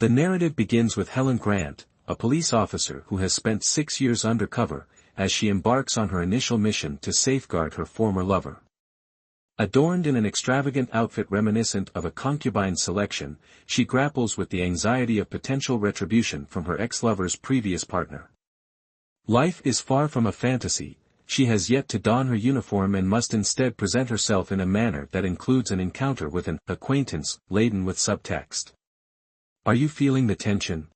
The narrative begins with Helen Grant, a police officer who has spent 6 years undercover, as she embarks on her initial mission to safeguard her former lover. Adorned in an extravagant outfit reminiscent of a concubine's selection, she grapples with the anxiety of potential retribution from her ex-lover's previous partner. Life is far from a fantasy. She has yet to don her uniform and must instead present herself in a manner that includes an encounter with an acquaintance laden with subtext. Are you feeling the tension?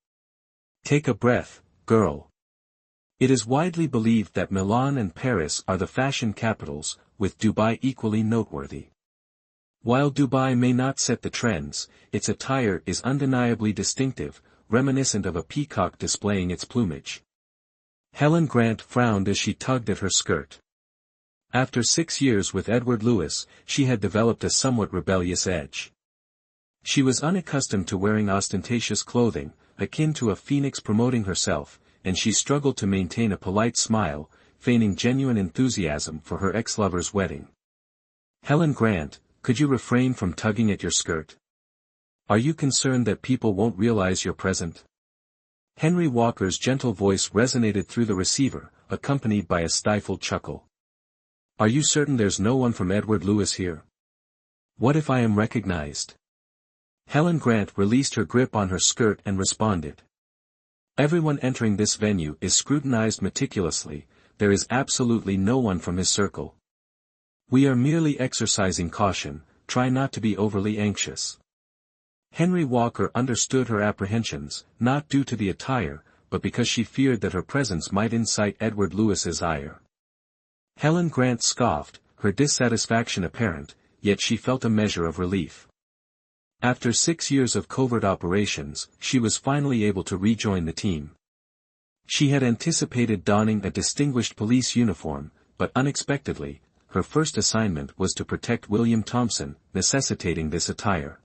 Take a breath, girl. It is widely believed that Milan and Paris are the fashion capitals, with Dubai equally noteworthy. While Dubai may not set the trends, its attire is undeniably distinctive, reminiscent of a peacock displaying its plumage. Helen Grant frowned as she tugged at her skirt. After 6 years with Edward Lewis, she had developed a somewhat rebellious edge. She was unaccustomed to wearing ostentatious clothing, akin to a phoenix promoting herself, and she struggled to maintain a polite smile, feigning genuine enthusiasm for her ex-lover's wedding. Helen Grant, could you refrain from tugging at your skirt? Are you concerned that people won't realize you're present? Henry Walker's gentle voice resonated through the receiver, accompanied by a stifled chuckle. Are you certain there's no one from Edward Lewis here? What if I am recognized? Helen Grant released her grip on her skirt and responded. Everyone entering this venue is scrutinized meticulously. There is absolutely no one from his circle. We are merely exercising caution, try not to be overly anxious. Henry Walker understood her apprehensions, not due to the attire, but because she feared that her presence might incite Edward Lewis's ire. Helen Grant scoffed, her dissatisfaction apparent, yet she felt a measure of relief. After 6 years of covert operations, she was finally able to rejoin the team. She had anticipated donning a distinguished police uniform, but unexpectedly, her first assignment was to protect William Thompson, necessitating this attire.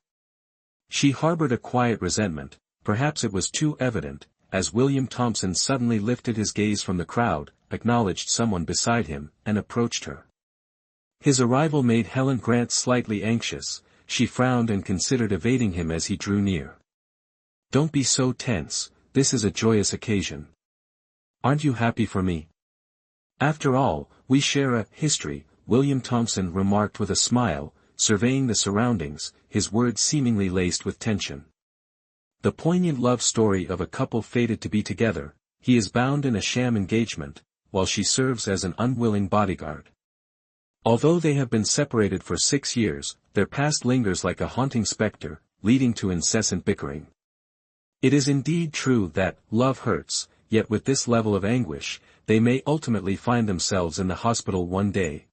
She harbored a quiet resentment, perhaps it was too evident, as William Thompson suddenly lifted his gaze from the crowd, acknowledged someone beside him, and approached her. His arrival made Helen Grant slightly anxious. She frowned and considered evading him as he drew near. Don't be so tense, this is a joyous occasion. Aren't you happy for me? After all, we share a history, William Thompson remarked with a smile, surveying the surroundings, his words seemingly laced with tension. The poignant love story of a couple fated to be together. He is bound in a sham engagement, while she serves as an unwilling bodyguard. Although they have been separated for 6 years, their past lingers like a haunting specter, leading to incessant bickering. It is indeed true that love hurts, yet with this level of anguish, they may ultimately find themselves in the hospital one day.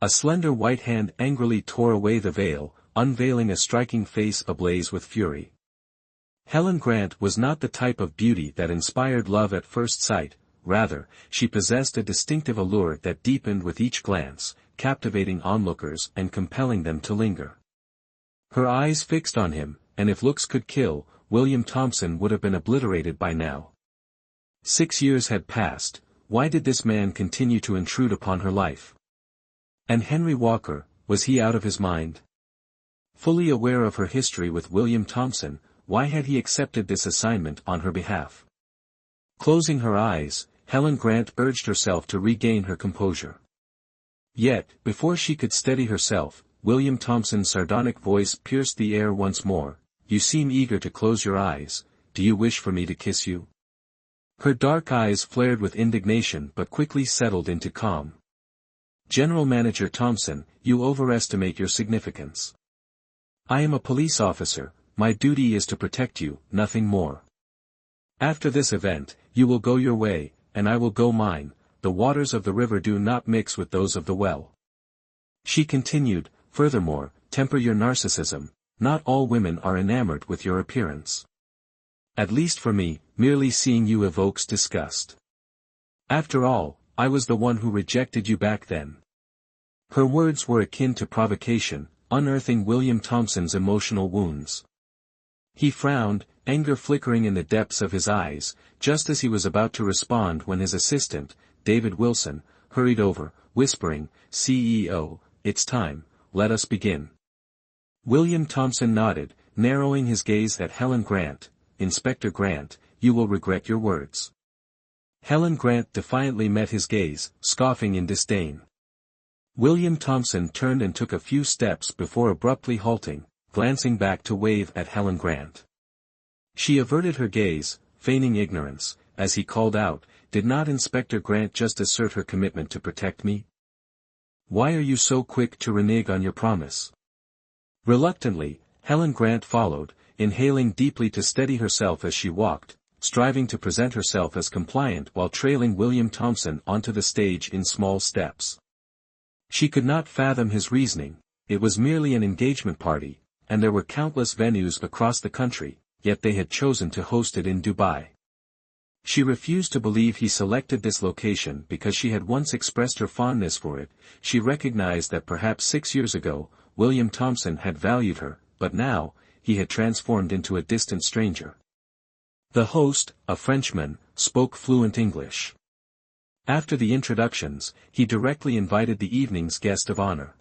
A slender white hand angrily tore away the veil, unveiling a striking face ablaze with fury. Helen Grant was not the type of beauty that inspired love at first sight, rather, she possessed a distinctive allure that deepened with each glance, captivating onlookers and compelling them to linger. Her eyes fixed on him, and if looks could kill, William Thompson would have been obliterated by now. 6 years had passed, why did this man continue to intrude upon her life? And Henry Walker, was he out of his mind? Fully aware of her history with William Thompson, why had he accepted this assignment on her behalf? Closing her eyes, Helen Grant urged herself to regain her composure. Yet, before she could steady herself, William Thompson's sardonic voice pierced the air once more. You seem eager to close your eyes. Do you wish for me to kiss you? Her dark eyes flared with indignation but quickly settled into calm. General Manager Thompson, you overestimate your significance. I am a police officer, my duty is to protect you, nothing more. After this event, you will go your way, and I will go mine. The waters of the river do not mix with those of the well. She continued, furthermore, temper your narcissism, not all women are enamored with your appearance. At least for me, merely seeing you evokes disgust. After all, I was the one who rejected you back then. Her words were akin to provocation, unearthing William Thompson's emotional wounds. He frowned, anger flickering in the depths of his eyes, just as he was about to respond when his assistant, David Wilson, hurried over, whispering, CEO, it's time, let us begin. William Thompson nodded, narrowing his gaze at Helen Grant. "Inspector Grant, you will regret your words." Helen Grant defiantly met his gaze, scoffing in disdain. William Thompson turned and took a few steps before abruptly halting, glancing back to wave at Helen Grant. She averted her gaze, feigning ignorance, as he called out, "Did not Inspector Grant just assert her commitment to protect me? Why are you so quick to renege on your promise?" Reluctantly, Helen Grant followed, inhaling deeply to steady herself as she walked, striving to present herself as compliant while trailing William Thompson onto the stage in small steps. She could not fathom his reasoning. It was merely an engagement party, and there were countless venues across the country, yet they had chosen to host it in Dubai. She refused to believe he selected this location because she had once expressed her fondness for it. She recognized that perhaps 6 years ago, William Thompson had valued her, but now, he had transformed into a distant stranger. The host, a Frenchman, spoke fluent English. After the introductions, he directly invited the evening's guest of honor.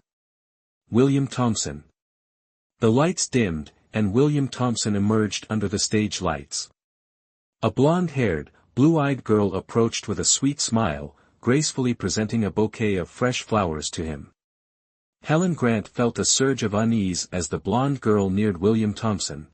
William Thompson. The lights dimmed, and William Thompson emerged under the stage lights. A blonde-haired, blue-eyed girl approached with a sweet smile, gracefully presenting a bouquet of fresh flowers to him. Helen Grant felt a surge of unease as the blonde girl neared William Thompson.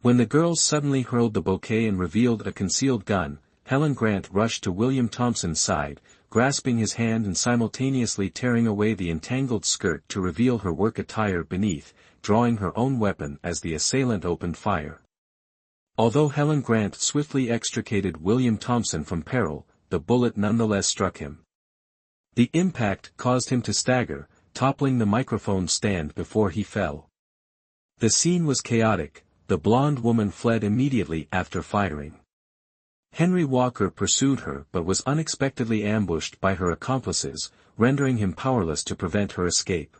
When the girl suddenly hurled the bouquet and revealed a concealed gun, Helen Grant rushed to William Thompson's side, grasping his hand and simultaneously tearing away the entangled skirt to reveal her work attire beneath, drawing her own weapon as the assailant opened fire. Although Helen Grant swiftly extricated William Thompson from peril, the bullet nonetheless struck him. The impact caused him to stagger, toppling the microphone stand before he fell. The scene was chaotic. The blonde woman fled immediately after firing. Henry Walker pursued her but was unexpectedly ambushed by her accomplices, rendering him powerless to prevent her escape.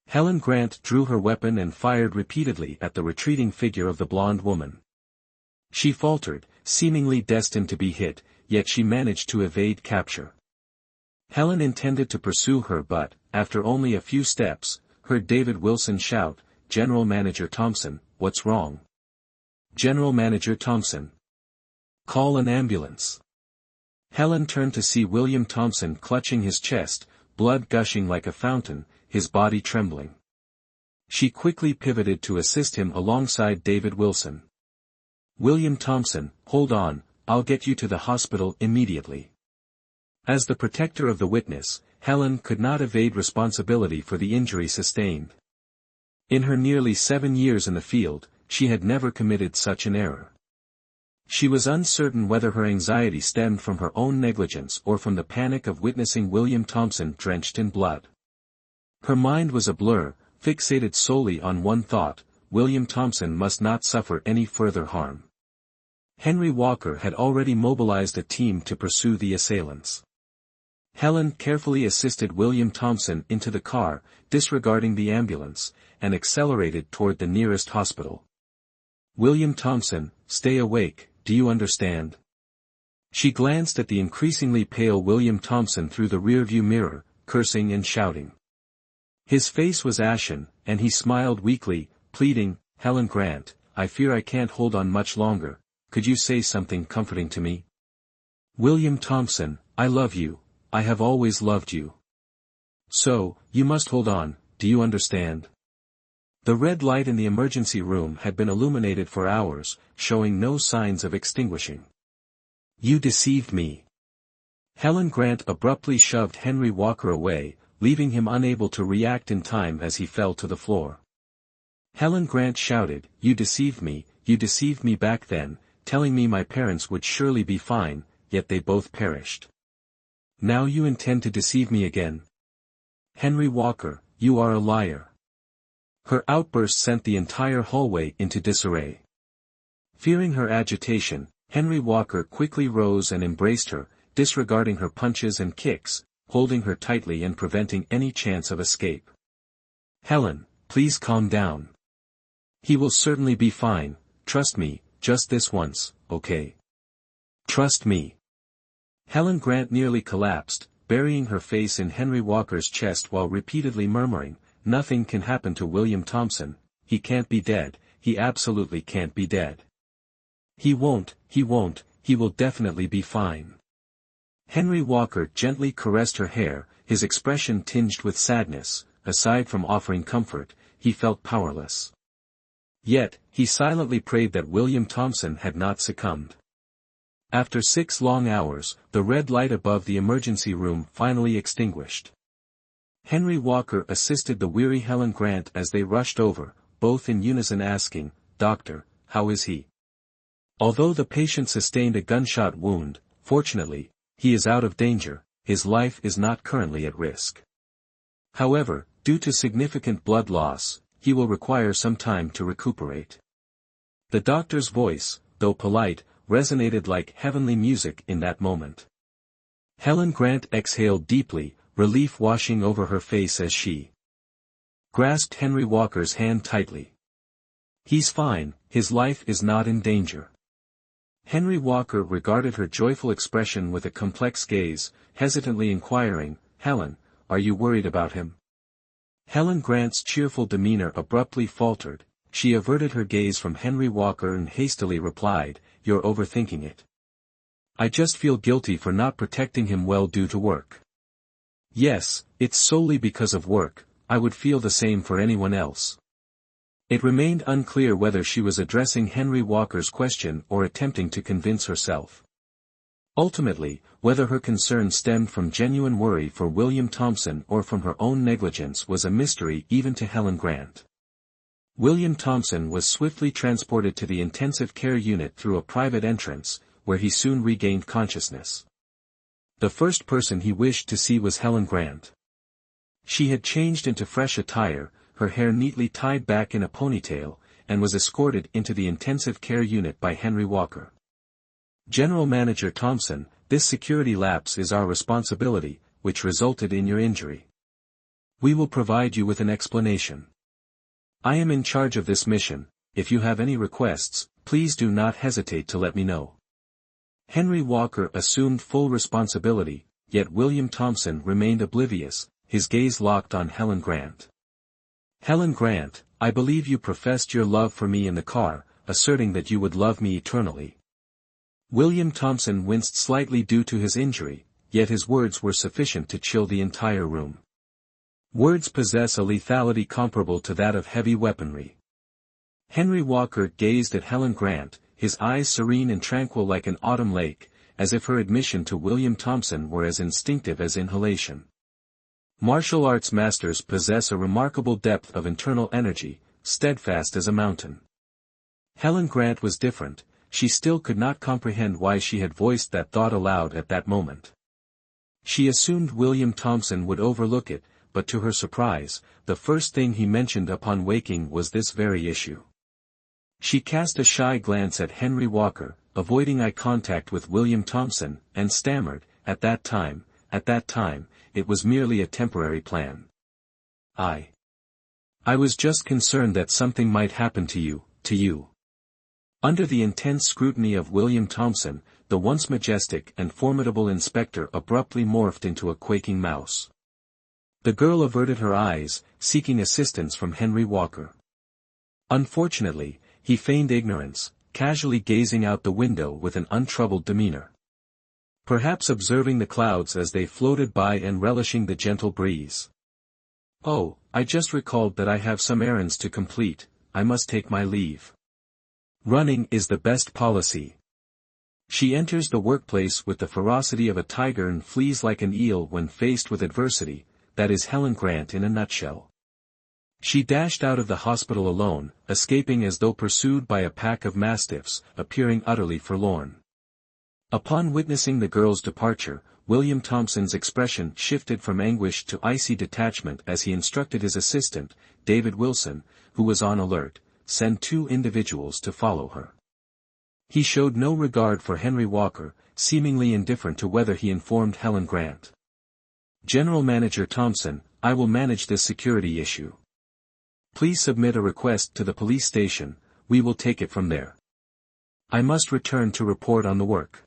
Helen Grant drew her weapon and fired repeatedly at the retreating figure of the blonde woman. She faltered, seemingly destined to be hit, yet she managed to evade capture. Helen intended to pursue her but, after only a few steps, heard David Wilson shout, "General Manager Thompson, what's wrong?" "General Manager Thompson. Call an ambulance." Helen turned to see William Thompson clutching his chest, blood gushing like a fountain, his body trembling. She quickly pivoted to assist him alongside David Wilson. "William Thompson, hold on, I'll get you to the hospital immediately." As the protector of the witness, Helen could not evade responsibility for the injury sustained. In her nearly 7 years in the field, she had never committed such an error. She was uncertain whether her anxiety stemmed from her own negligence or from the panic of witnessing William Thompson drenched in blood. Her mind was a blur, fixated solely on one thought: William Thompson must not suffer any further harm. Henry Walker had already mobilized a team to pursue the assailants. Helen carefully assisted William Thompson into the car, disregarding the ambulance, and accelerated toward the nearest hospital. "William Thompson, stay awake, do you understand?" She glanced at the increasingly pale William Thompson through the rearview mirror, cursing and shouting. His face was ashen, and he smiled weakly, pleading, "Helen Grant, I fear I can't hold on much longer. Could you say something comforting to me?" "William Thompson, I love you. I have always loved you. So, you must hold on, do you understand?" The red light in the emergency room had been illuminated for hours, showing no signs of extinguishing. "You deceived me." Helen Grant abruptly shoved Henry Walker away, leaving him unable to react in time as he fell to the floor. Helen Grant shouted, you deceived me back then, telling me my parents would surely be fine, yet they both perished. Now you intend to deceive me again? Henry Walker, you are a liar." Her outburst sent the entire hallway into disarray. Fearing her agitation, Henry Walker quickly rose and embraced her, disregarding her punches and kicks, holding her tightly and preventing any chance of escape. "Helen, please calm down. He will certainly be fine, trust me, just this once, okay? Trust me." Helen Grant nearly collapsed, burying her face in Henry Walker's chest while repeatedly murmuring, "Nothing can happen to William Thompson, he can't be dead, he absolutely can't be dead. He won't, he will definitely be fine. Henry Walker gently caressed her hair, his expression tinged with sadness. Aside from offering comfort, he felt powerless. Yet, he silently prayed that William Thompson had not succumbed. After 6 long hours, the red light above the emergency room finally extinguished. Henry Walker assisted the weary Helen Grant as they rushed over, both in unison asking, "Doctor, how is he?" Although the patient sustained a gunshot wound, fortunately, he is out of danger, his life is not currently at risk. However, due to significant blood loss, he will require some time to recuperate. The doctor's voice, though polite, resonated like heavenly music in that moment. Helen Grant exhaled deeply, relief washing over her face as she grasped Henry Walker's hand tightly. "He's fine, his life is not in danger." Henry Walker regarded her joyful expression with a complex gaze, hesitantly inquiring, "Helen, are you worried about him?" Helen Grant's cheerful demeanor abruptly faltered, she averted her gaze from Henry Walker and hastily replied, "You're overthinking it. I just feel guilty for not protecting him well due to work." "Yes, it's solely because of work, I would feel the same for anyone else." It remained unclear whether she was addressing Henry Walker's question or attempting to convince herself. Ultimately, whether her concern stemmed from genuine worry for William Thompson or from her own negligence was a mystery even to Helen Grant. William Thompson was swiftly transported to the intensive care unit through a private entrance, where he soon regained consciousness. The first person he wished to see was Helen Grant. She had changed into fresh attire, her hair neatly tied back in a ponytail, and was escorted into the intensive care unit by Henry Walker. "General Manager Thompson, this security lapse is our responsibility, which resulted in your injury. We will provide you with an explanation. I am in charge of this mission, if you have any requests, please do not hesitate to let me know." Henry Walker assumed full responsibility, yet William Thompson remained oblivious, his gaze locked on Helen Grant. "Helen Grant, I believe you professed your love for me in the car, asserting that you would love me eternally." William Thompson winced slightly due to his injury, yet his words were sufficient to chill the entire room. Words possess a lethality comparable to that of heavy weaponry. Henry Walker gazed at Helen Grant, his eyes serene and tranquil like an autumn lake, as if her admission to William Thompson were as instinctive as inhalation. Martial arts masters possess a remarkable depth of internal energy, steadfast as a mountain. Helen Grant was different. She still could not comprehend why she had voiced that thought aloud at that moment. She assumed William Thompson would overlook it, but to her surprise, the first thing he mentioned upon waking was this very issue. She cast a shy glance at Henry Walker, avoiding eye contact with William Thompson, and stammered, at that time, it was merely a temporary plan. I was just concerned that something might happen to you. Under the intense scrutiny of William Thompson, the once majestic and formidable inspector abruptly morphed into a quaking mouse. The girl averted her eyes, seeking assistance from Henry Walker. Unfortunately, he feigned ignorance, casually gazing out the window with an untroubled demeanor. Perhaps observing the clouds as they floated by and relishing the gentle breeze. "Oh, I just recalled that I have some errands to complete, I must take my leave. Running is the best policy." She enters the workplace with the ferocity of a tiger and flees like an eel when faced with adversity. That is Helen Grant in a nutshell. She dashed out of the hospital alone, escaping as though pursued by a pack of mastiffs, appearing utterly forlorn. Upon witnessing the girl's departure, William Thompson's expression shifted from anguish to icy detachment as he instructed his assistant, David Wilson, who was on alert, send 2 individuals to follow her. He showed no regard for Henry Walker, seemingly indifferent to whether he informed Helen Grant. "General Manager Thompson, I will manage this security issue. Please submit a request to the police station, we will take it from there. I must return to report on the work.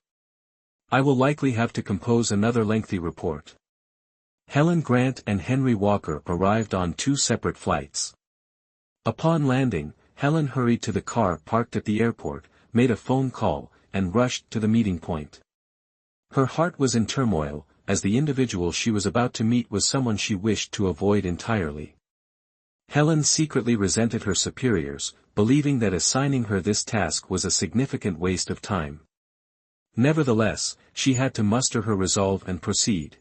I will likely have to compose another lengthy report." Helen Grant and Henry Walker arrived on 2 separate flights. Upon landing, Helen hurried to the car parked at the airport, made a phone call, and rushed to the meeting point. Her heart was in turmoil, as the individual she was about to meet was someone she wished to avoid entirely. Helen secretly resented her superiors, believing that assigning her this task was a significant waste of time. Nevertheless, she had to muster her resolve and proceed.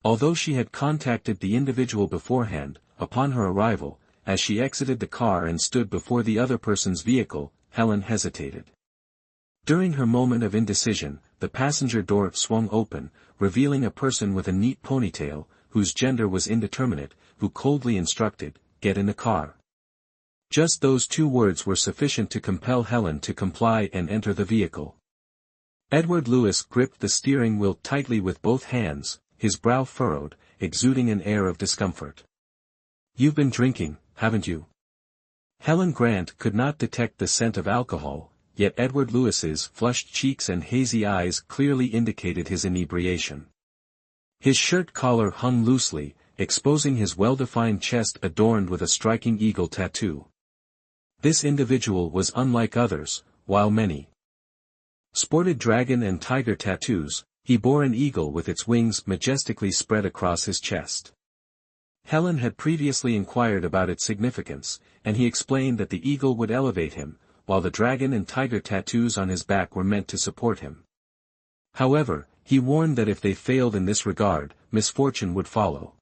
Although she had contacted the individual beforehand, upon her arrival, as she exited the car and stood before the other person's vehicle, Helen hesitated. During her moment of indecision, the passenger door swung open, revealing a person with a neat ponytail, whose gender was indeterminate, who coldly instructed, "Get in the car." Just those two words were sufficient to compel Helen to comply and enter the vehicle. Edward Lewis gripped the steering wheel tightly with both hands, his brow furrowed, exuding an air of discomfort. "You've been drinking, haven't you?" Helen Grant could not detect the scent of alcohol, yet Edward Lewis's flushed cheeks and hazy eyes clearly indicated his inebriation. His shirt collar hung loosely, exposing his well-defined chest adorned with a striking eagle tattoo. This individual was unlike others, while many sported dragon and tiger tattoos, he bore an eagle with its wings majestically spread across his chest. Helen had previously inquired about its significance, and he explained that the eagle would elevate him, while the dragon and tiger tattoos on his back were meant to support him. However, he warned that if they failed in this regard, misfortune would follow.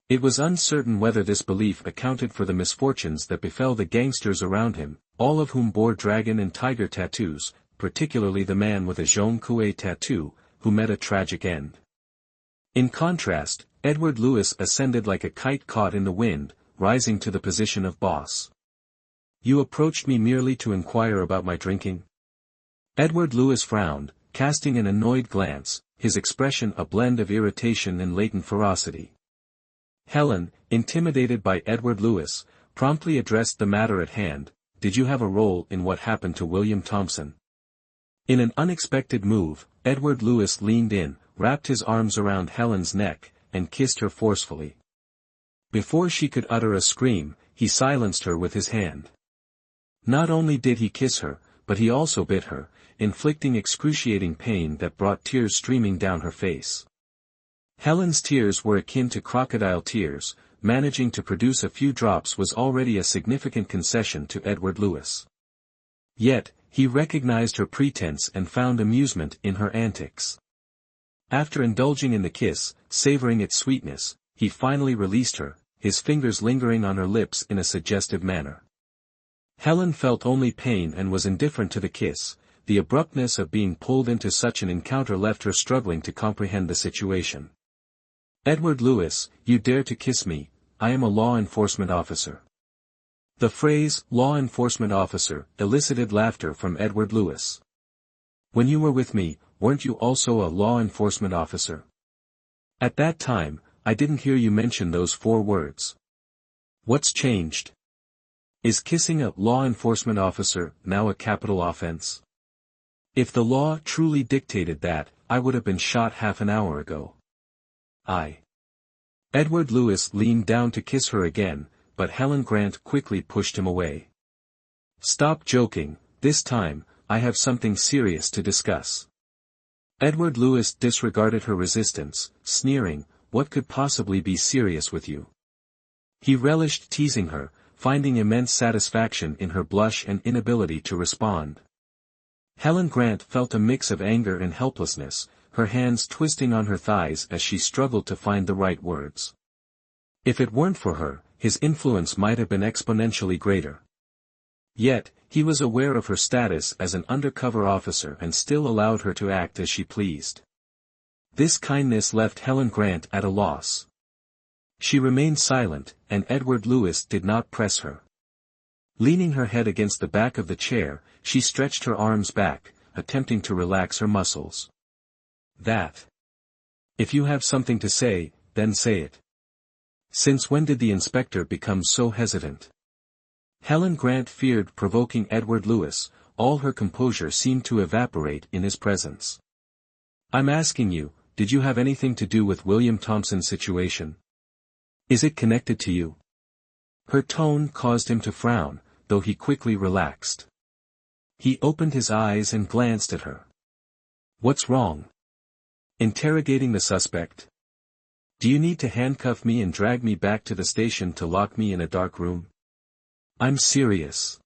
It was uncertain whether this belief accounted for the misfortunes that befell the gangsters around him, all of whom bore dragon and tiger tattoos, particularly the man with a Jean Coué tattoo, who met a tragic end. In contrast, Edward Lewis ascended like a kite caught in the wind, rising to the position of boss. "You approached me merely to inquire about my drinking?" Edward Lewis frowned, casting an annoyed glance, his expression a blend of irritation and latent ferocity. Helen, intimidated by Edward Lewis, promptly addressed the matter at hand. "Did you have a role in what happened to William Thompson?" In an unexpected move, Edward Lewis leaned in, wrapped his arms around Helen's neck, and kissed her forcefully. Before she could utter a scream, he silenced her with his hand. Not only did he kiss her, but he also bit her, inflicting excruciating pain that brought tears streaming down her face. Helen's tears were akin to crocodile tears, managing to produce a few drops was already a significant concession to Edward Lewis. Yet, he recognized her pretense and found amusement in her antics. After indulging in the kiss, savoring its sweetness, he finally released her, his fingers lingering on her lips in a suggestive manner. Helen felt only pain and was indifferent to the kiss. The abruptness of being pulled into such an encounter left her struggling to comprehend the situation. "Edward Lewis, you dare to kiss me, I am a law enforcement officer." The phrase, law enforcement officer, elicited laughter from Edward Lewis. "When you were with me, weren't you also a law enforcement officer?" "At that time, I didn't hear you mention those 4 words. What's changed? Is kissing a law enforcement officer now a capital offense? If the law truly dictated that, I would have been shot half an hour ago." Edward Lewis leaned down to kiss her again, but Helen Grant quickly pushed him away. "Stop joking, this time, I have something serious to discuss." Edward Lewis disregarded her resistance, sneering, "What could possibly be serious with you?" He relished teasing her, finding immense satisfaction in her blush and inability to respond. Helen Grant felt a mix of anger and helplessness, her hands twisting on her thighs as she struggled to find the right words. If it weren't for her, his influence might have been exponentially greater. Yet, he was aware of her status as an undercover officer and still allowed her to act as she pleased. This kindness left Helen Grant at a loss. She remained silent, and Edward Lewis did not press her. Leaning her head against the back of the chair, she stretched her arms back, attempting to relax her muscles. If you have something to say, then say it. Since when did the inspector become so hesitant?" Helen Grant feared provoking Edward Lewis, all her composure seemed to evaporate in his presence. "I'm asking you, did you have anything to do with William Thompson's situation? Is it connected to you?" Her tone caused him to frown, though he quickly relaxed. He opened his eyes and glanced at her. "What's wrong?" Interrogating the suspect. "Do you need to handcuff me and drag me back to the station to lock me in a dark room?" "I'm serious,"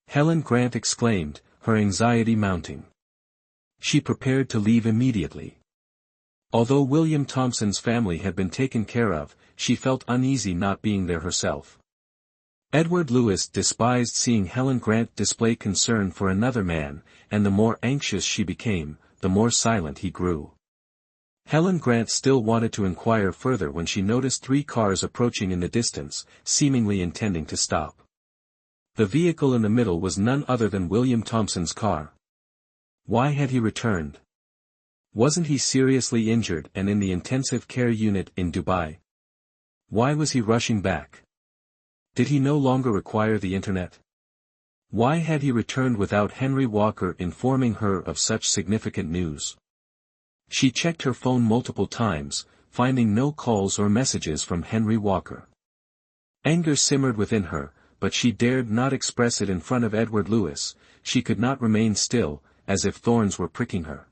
Helen Grant exclaimed, her anxiety mounting. She prepared to leave immediately. Although William Thompson's family had been taken care of, she felt uneasy not being there herself. Edward Lewis despised seeing Helen Grant display concern for another man, and the more anxious she became, the more silent he grew. Helen Grant still wanted to inquire further when she noticed 3 cars approaching in the distance, seemingly intending to stop. The vehicle in the middle was none other than William Thompson's car. Why had he returned? Wasn't he seriously injured and in the intensive care unit in Dubai? Why was he rushing back? Did he no longer require the internet? Why had he returned without Henry Walker informing her of such significant news? She checked her phone multiple times, finding no calls or messages from Henry Walker. Anger simmered within her, but she dared not express it in front of Edward Lewis. She could not remain still, as if thorns were pricking her.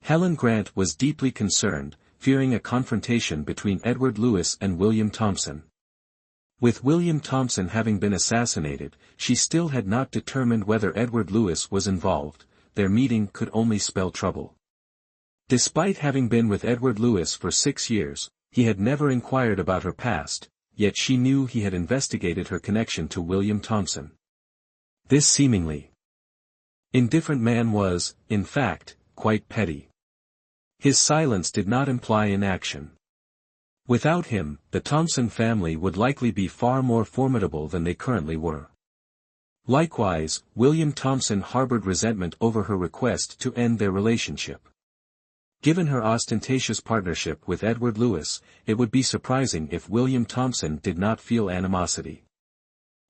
Helen Grant was deeply concerned, fearing a confrontation between Edward Lewis and William Thompson. With William Thompson having been assassinated, she still had not determined whether Edward Lewis was involved. Their meeting could only spell trouble. Despite having been with Edward Lewis for 6 years, he had never inquired about her past, yet she knew he had investigated her connection to William Thompson. This seemingly indifferent man was, in fact, quite petty. His silence did not imply inaction. Without him, the Thompson family would likely be far more formidable than they currently were. Likewise, William Thompson harbored resentment over her request to end their relationship. Given her ostentatious partnership with Edward Lewis, it would be surprising if William Thompson did not feel animosity.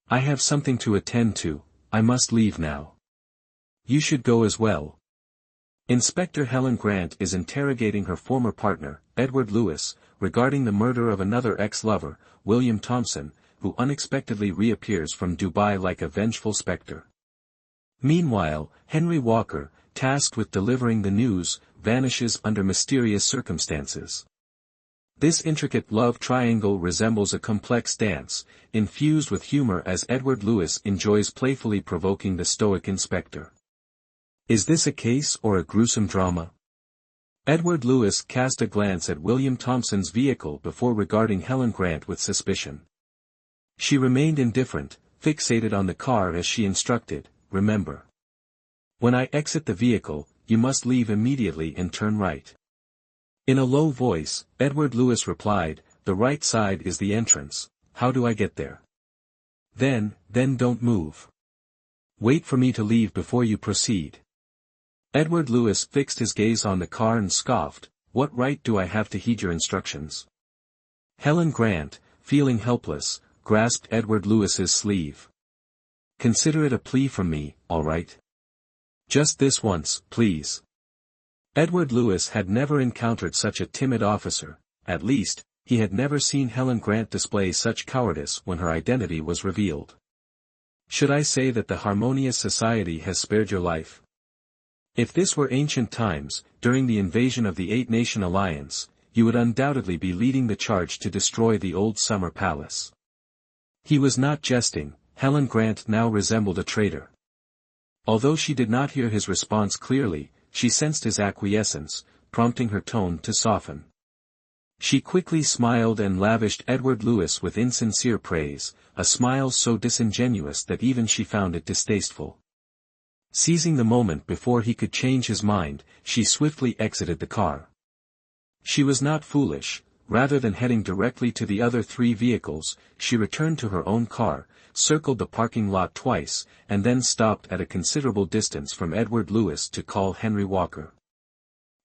"I have something to attend to, I must leave now." "You should go as well." Inspector Helen Grant is interrogating her former partner, Edward Lewis, regarding the murder of another ex-lover, William Thompson, who unexpectedly reappears from Dubai like a vengeful specter. Meanwhile, Henry Walker, tasked with delivering the news, vanishes under mysterious circumstances. This intricate love triangle resembles a complex dance, infused with humor as Edward Lewis enjoys playfully provoking the stoic inspector. Is this a case or a gruesome drama? Edward Lewis cast a glance at William Thompson's vehicle before regarding Helen Grant with suspicion. She remained indifferent, fixated on the car as she instructed, "Remember. When I exit the vehicle, you must leave immediately and turn right." In a low voice, Edward Lewis replied, "The right side is the entrance. How do I get there?" Then don't move. Wait for me to leave before you proceed." Edward Lewis fixed his gaze on the car and scoffed, "What right do I have to heed your instructions?" Helen Grant, feeling helpless, grasped Edward Lewis's sleeve. "Consider it a plea from me, all right? Just this once, please." Edward Lewis had never encountered such a timid officer. At least, he had never seen Helen Grant display such cowardice when her identity was revealed. "Should I say that the harmonious society has spared your life? If this were ancient times, during the invasion of the 8-Nation Alliance, you would undoubtedly be leading the charge to destroy the old summer palace." He was not jesting. Helen Grant now resembled a traitor. Although she did not hear his response clearly, she sensed his acquiescence, prompting her tone to soften. She quickly smiled and lavished Edward Lewis with insincere praise, a smile so disingenuous that even she found it distasteful. Seizing the moment before he could change his mind, she swiftly exited the car. She was not foolish. Rather than heading directly to the other 3 vehicles, she returned to her own car, circled the parking lot twice, and then stopped at a considerable distance from Edward Lewis to call Henry Walker.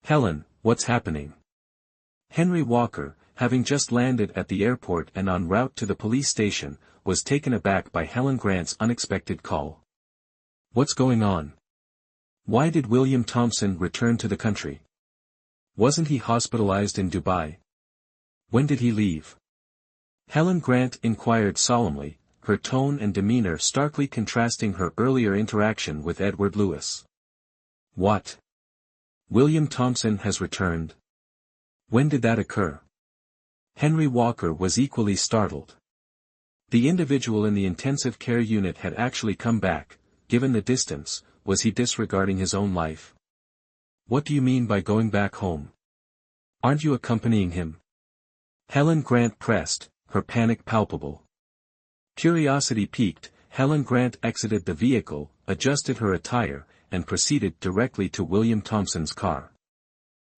"Helen, what's happening?" Henry Walker, having just landed at the airport and en route to the police station, was taken aback by Helen Grant's unexpected call. "What's going on? Why did William Thompson return to the country? Wasn't he hospitalized in Dubai? When did he leave?" Helen Grant inquired solemnly, her tone and demeanor starkly contrasting her earlier interaction with Edward Lewis. What? William Thompson has returned? When did that occur? Henry Walker was equally startled. The individual in the intensive care unit had actually come back. Given the distance, was he disregarding his own life? What do you mean by going back home? Aren't you accompanying him? Helen Grant pressed, her panic palpable. Curiosity piqued, Helen Grant exited the vehicle, adjusted her attire, and proceeded directly to William Thompson's car.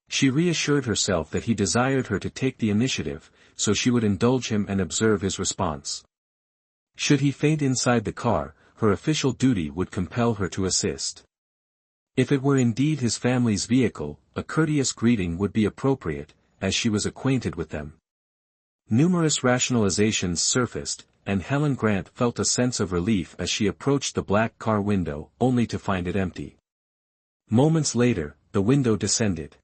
She reassured herself that he desired her to take the initiative, so she would indulge him and observe his response. Should he faint inside the car, her official duty would compel her to assist. If it were indeed his family's vehicle, a courteous greeting would be appropriate, as she was acquainted with them. Numerous rationalizations surfaced, and Helen Grant felt a sense of relief as she approached the black car window, only to find it empty. Moments later, the window descended.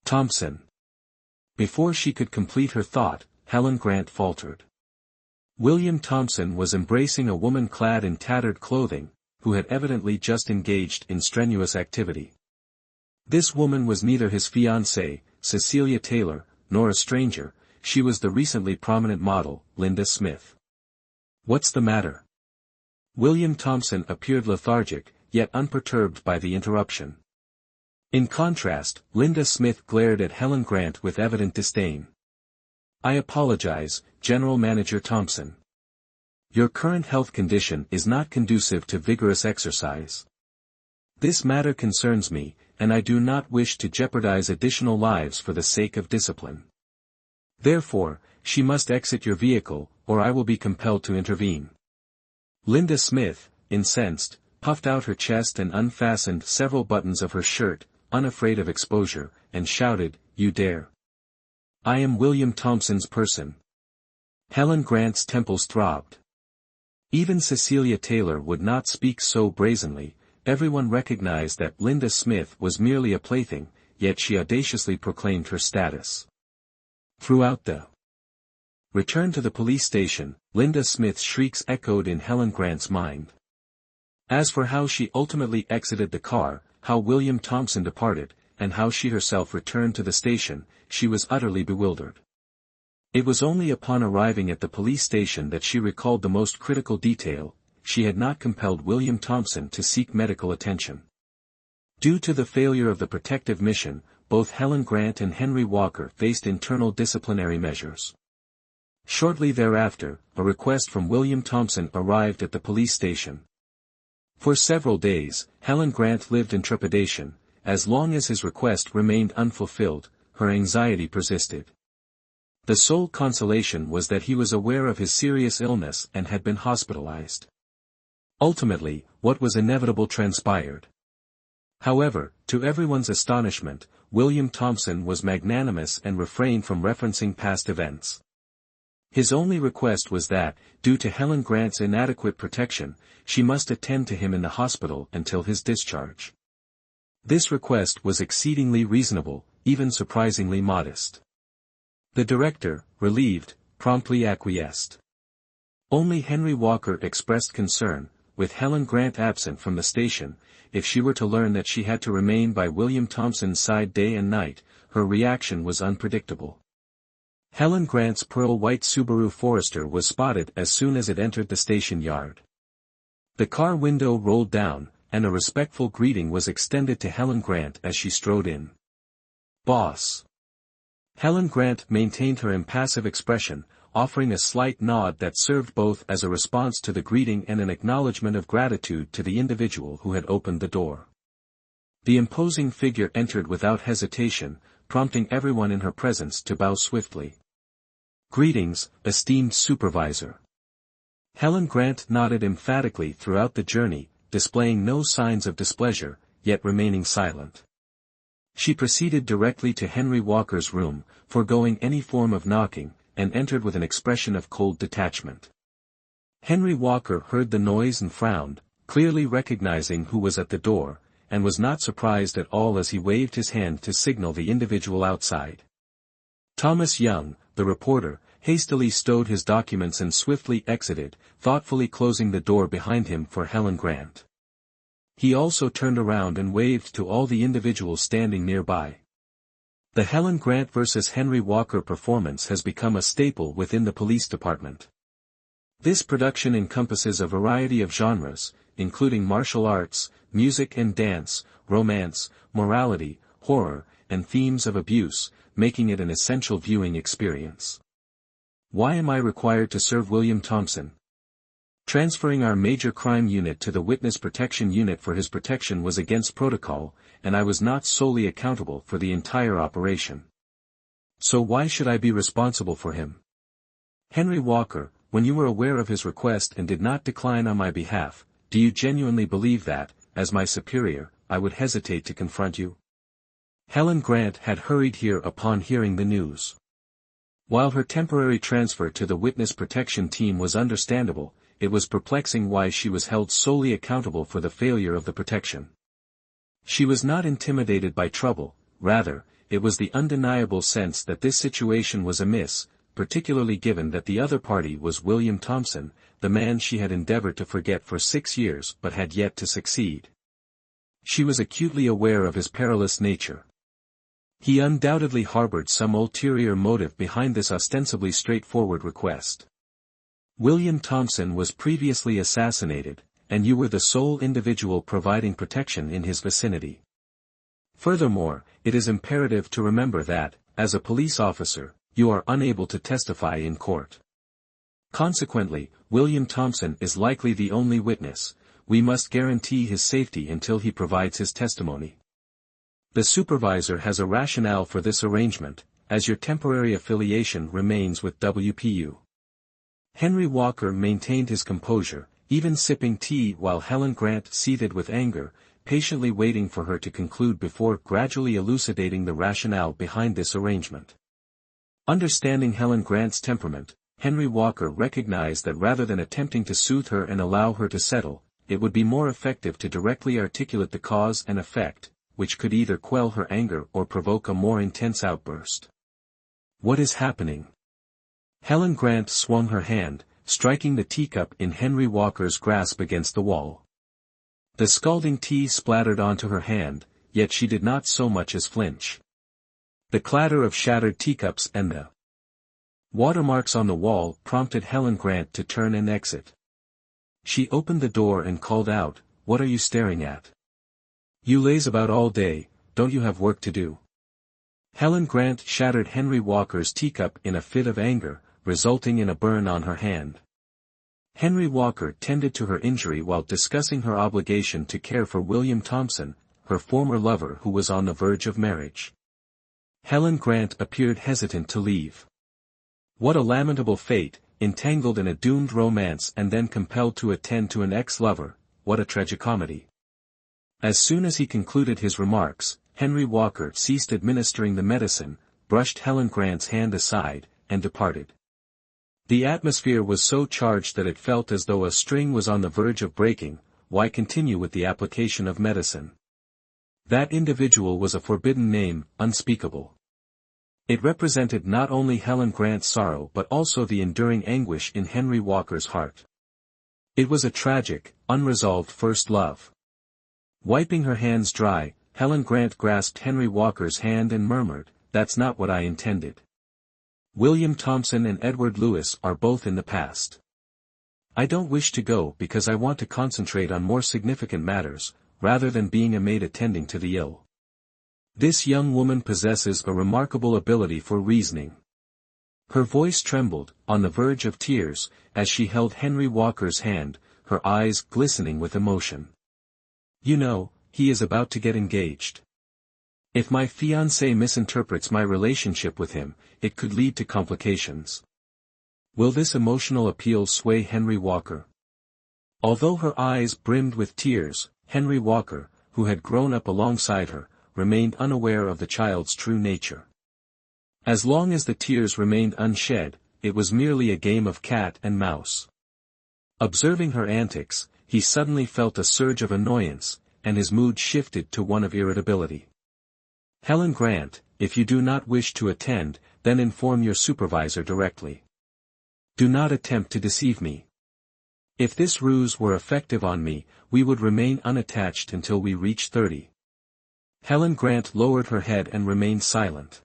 Thompson. Before she could complete her thought, Helen Grant faltered. William Thompson was embracing a woman clad in tattered clothing, who had evidently just engaged in strenuous activity. This woman was neither his fiancée, Cecilia Taylor, nor a stranger. She was the recently prominent model, Linda Smith. What's the matter? William Thompson appeared lethargic, yet unperturbed by the interruption. In contrast, Linda Smith glared at Helen Grant with evident disdain. I apologize, General Manager Thompson. Your current health condition is not conducive to vigorous exercise. This matter concerns me, and I do not wish to jeopardize additional lives for the sake of discipline. Therefore, she must exit your vehicle, or I will be compelled to intervene. Linda Smith, incensed, puffed out her chest and unfastened several buttons of her shirt, unafraid of exposure, and shouted, You dare! I am William Thompson's person. Helen Grant's temples throbbed. Even Cecilia Taylor would not speak so brazenly. Everyone recognized that Linda Smith was merely a plaything, yet she audaciously proclaimed her status. Throughout the return to the police station, Linda Smith's shrieks echoed in Helen Grant's mind. As for how she ultimately exited the car, how William Thompson departed, and how she herself returned to the station, she was utterly bewildered. It was only upon arriving at the police station that she recalled the most critical detail: she had not compelled William Thompson to seek medical attention. Due to the failure of the protective mission, both Helen Grant and Henry Walker faced internal disciplinary measures. Shortly thereafter, a request from William Thompson arrived at the police station. For several days, Helen Grant lived in trepidation. As long as his request remained unfulfilled, her anxiety persisted. The sole consolation was that he was aware of his serious illness and had been hospitalized. Ultimately, what was inevitable transpired. However, to everyone's astonishment, William Thompson was magnanimous and refrained from referencing past events. His only request was that, due to Helen Grant's inadequate protection, she must attend to him in the hospital until his discharge. This request was exceedingly reasonable, even surprisingly modest. The director, relieved, promptly acquiesced. Only Henry Walker expressed concern, with Helen Grant absent from the station. If she were to learn that she had to remain by William Thompson's side day and night, her reaction was unpredictable. Helen Grant's pearl-white Subaru Forester was spotted as soon as it entered the station yard. The car window rolled down, and a respectful greeting was extended to Helen Grant as she strode in. Boss. Helen Grant maintained her impassive expression, offering a slight nod that served both as a response to the greeting and an acknowledgement of gratitude to the individual who had opened the door. The imposing figure entered without hesitation, prompting everyone in her presence to bow swiftly. Greetings, esteemed supervisor. Helen Grant nodded emphatically throughout the journey, displaying no signs of displeasure, yet remaining silent. She proceeded directly to Henry Walker's room, foregoing any form of knocking, and entered with an expression of cold detachment. Henry Walker heard the noise and frowned, clearly recognizing who was at the door, and was not surprised at all as he waved his hand to signal the individual outside. Thomas Young, the reporter, hastily stowed his documents and swiftly exited, thoughtfully closing the door behind him for Helen Grant. He also turned around and waved to all the individuals standing nearby. The Helen Grant vs. Henry Walker performance has become a staple within the police department. This production encompasses a variety of genres, including martial arts, music and dance, romance, morality, horror, and themes of abuse, making it an essential viewing experience. Why am I required to serve William Thompson? Transferring our major crime unit to the Witness Protection Unit for his protection was against protocol, and I was not solely accountable for the entire operation. So why should I be responsible for him? Henry Walker, when you were aware of his request and did not decline on my behalf, do you genuinely believe that, as my superior, I would hesitate to confront you? Helen Grant had hurried here upon hearing the news. While her temporary transfer to the Witness Protection Team was understandable, it was perplexing why she was held solely accountable for the failure of the protection. She was not intimidated by trouble, rather, it was the undeniable sense that this situation was amiss, particularly given that the other party was William Thompson, the man she had endeavored to forget for 6 years but had yet to succeed. She was acutely aware of his perilous nature. He undoubtedly harbored some ulterior motive behind this ostensibly straightforward request. William Thompson was previously assassinated, and you were the sole individual providing protection in his vicinity. Furthermore, it is imperative to remember that, as a police officer, you are unable to testify in court. Consequently, William Thompson is likely the only witness. We must guarantee his safety until he provides his testimony. The supervisor has a rationale for this arrangement, as your temporary affiliation remains with WPU. Henry Walker maintained his composure, even sipping tea while Helen Grant seethed with anger, patiently waiting for her to conclude before gradually elucidating the rationale behind this arrangement. Understanding Helen Grant's temperament, Henry Walker recognized that rather than attempting to soothe her and allow her to settle, it would be more effective to directly articulate the cause and effect, which could either quell her anger or provoke a more intense outburst. What is happening? Helen Grant swung her hand, striking the teacup in Henry Walker's grasp against the wall. The scalding tea splattered onto her hand, yet she did not so much as flinch. The clatter of shattered teacups and the watermarks on the wall prompted Helen Grant to turn and exit. She opened the door and called out, "What are you staring at? You laze about all day, don't you have work to do?" Helen Grant shattered Henry Walker's teacup in a fit of anger, resulting in a burn on her hand. Henry Walker tended to her injury while discussing her obligation to care for William Thompson, her former lover who was on the verge of marriage. Helen Grant appeared hesitant to leave. What a lamentable fate, entangled in a doomed romance and then compelled to attend to an ex-lover, what a tragicomedy. As soon as he concluded his remarks, Henry Walker ceased administering the medicine, brushed Helen Grant's hand aside, and departed. The atmosphere was so charged that it felt as though a string was on the verge of breaking. Why continue with the application of medicine? That individual was a forbidden name, unspeakable. It represented not only Helen Grant's sorrow but also the enduring anguish in Henry Walker's heart. It was a tragic, unresolved first love. Wiping her hands dry, Helen Grant grasped Henry Walker's hand and murmured, "That's not what I intended. William Thompson and Edward Lewis are both in the past. I don't wish to go because I want to concentrate on more significant matters, rather than being a maid attending to the ill." This young woman possesses a remarkable ability for reasoning. Her voice trembled, on the verge of tears, as she held Henry Walker's hand, her eyes glistening with emotion. "You know, he is about to get engaged. If my fiancé misinterprets my relationship with him, it could lead to complications. Will this emotional appeal sway Henry Walker?" Although her eyes brimmed with tears, Henry Walker, who had grown up alongside her, remained unaware of the child's true nature. As long as the tears remained unshed, it was merely a game of cat and mouse. Observing her antics, he suddenly felt a surge of annoyance, and his mood shifted to one of irritability. "Helen Grant, if you do not wish to attend, then inform your supervisor directly." Do not attempt to deceive me. If this ruse were effective on me, we would remain unattached until we reach 30. Helen Grant lowered her head and remained silent.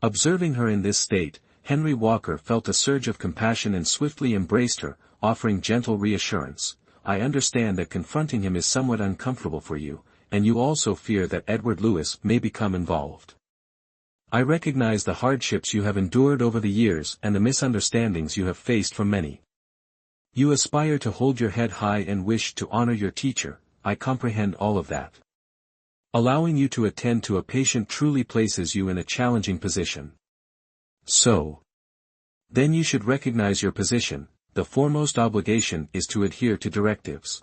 Observing her in this state, Henry Walker felt a surge of compassion and swiftly embraced her, offering gentle reassurance. I understand that confronting him is somewhat uncomfortable for you, and you also fear that Edward Lewis may become involved. I recognize the hardships you have endured over the years and the misunderstandings you have faced from many. You aspire to hold your head high and wish to honor your teacher. I comprehend all of that. Allowing you to attend to a patient truly places you in a challenging position. So, then you should recognize your position. The foremost obligation is to adhere to directives.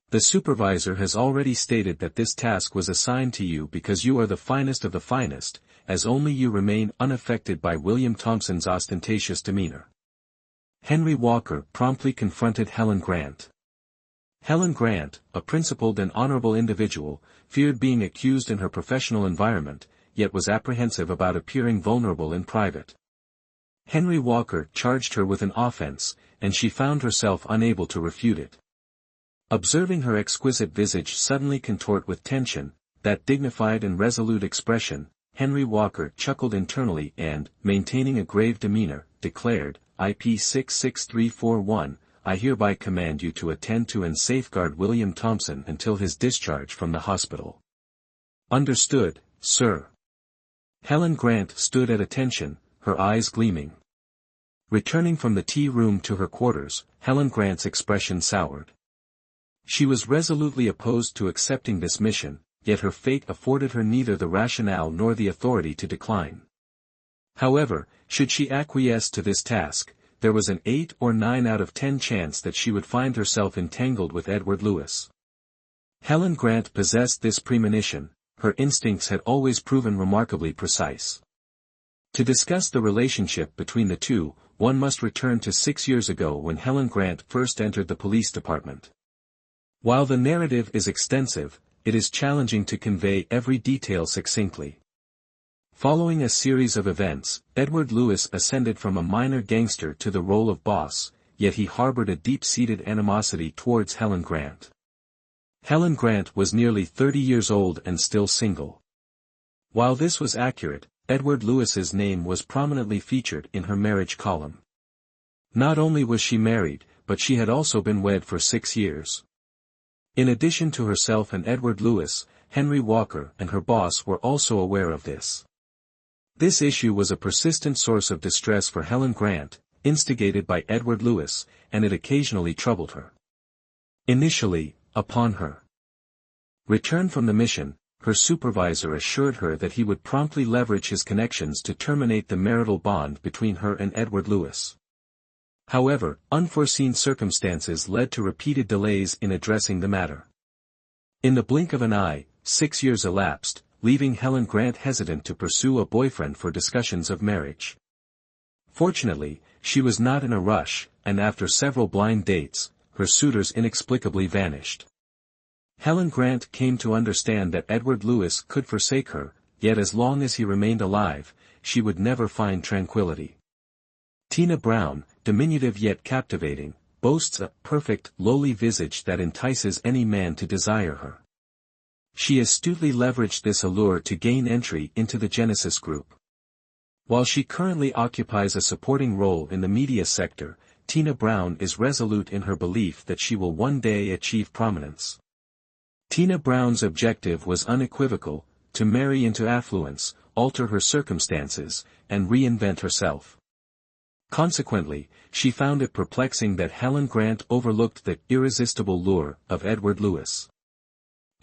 The supervisor has already stated that this task was assigned to you because you are the finest of the finest, as only you remain unaffected by William Thompson's ostentatious demeanor. Henry Walker promptly confronted Helen Grant. Helen Grant, a principled and honorable individual, feared being accused in her professional environment, yet was apprehensive about appearing vulnerable in private. Henry Walker charged her with an offense, and she found herself unable to refute it. Observing her exquisite visage suddenly contort with tension, that dignified and resolute expression, Henry Walker chuckled internally and, maintaining a grave demeanor, declared, IP 66341, I hereby command you to attend to and safeguard William Thompson until his discharge from the hospital. Understood, sir. Helen Grant stood at attention, her eyes gleaming. Returning from the tea room to her quarters, Helen Grant's expression soured. She was resolutely opposed to accepting this mission, yet her fate afforded her neither the rationale nor the authority to decline. However, should she acquiesce to this task, there was an 8 or 9 out of 10 chance that she would find herself entangled with Edward Lewis. Helen Grant possessed this premonition. Her instincts had always proven remarkably precise. To discuss the relationship between the two, one must return to 6 years ago when Helen Grant first entered the police department. While the narrative is extensive, it is challenging to convey every detail succinctly. Following a series of events, Edward Lewis ascended from a minor gangster to the role of boss, yet he harbored a deep-seated animosity towards Helen Grant. Helen Grant was nearly 30 years old and still single. While this was accurate, Edward Lewis's name was prominently featured in her marriage column. Not only was she married, but she had also been wed for 6 years. In addition to herself and Edward Lewis, Henry Walker and her boss were also aware of this. This issue was a persistent source of distress for Helen Grant, instigated by Edward Lewis, and it occasionally troubled her. Initially, upon her return from the mission, her supervisor assured her that he would promptly leverage his connections to terminate the marital bond between her and Edward Lewis. However, unforeseen circumstances led to repeated delays in addressing the matter. In the blink of an eye, 6 years elapsed, leaving Helen Grant hesitant to pursue a boyfriend for discussions of marriage. Fortunately, she was not in a rush, and after several blind dates, her suitors inexplicably vanished. Helen Grant came to understand that Edward Lewis could forsake her, yet as long as he remained alive, she would never find tranquility. Tina Brown, diminutive yet captivating, boasts a perfect, lowly visage that entices any man to desire her. She astutely leveraged this allure to gain entry into the Genesis Group. While she currently occupies a supporting role in the media sector, Tina Brown is resolute in her belief that she will one day achieve prominence. Tina Brown's objective was unequivocal: to marry into affluence, alter her circumstances, and reinvent herself. Consequently, she found it perplexing that Helen Grant overlooked the irresistible lure of Edward Lewis.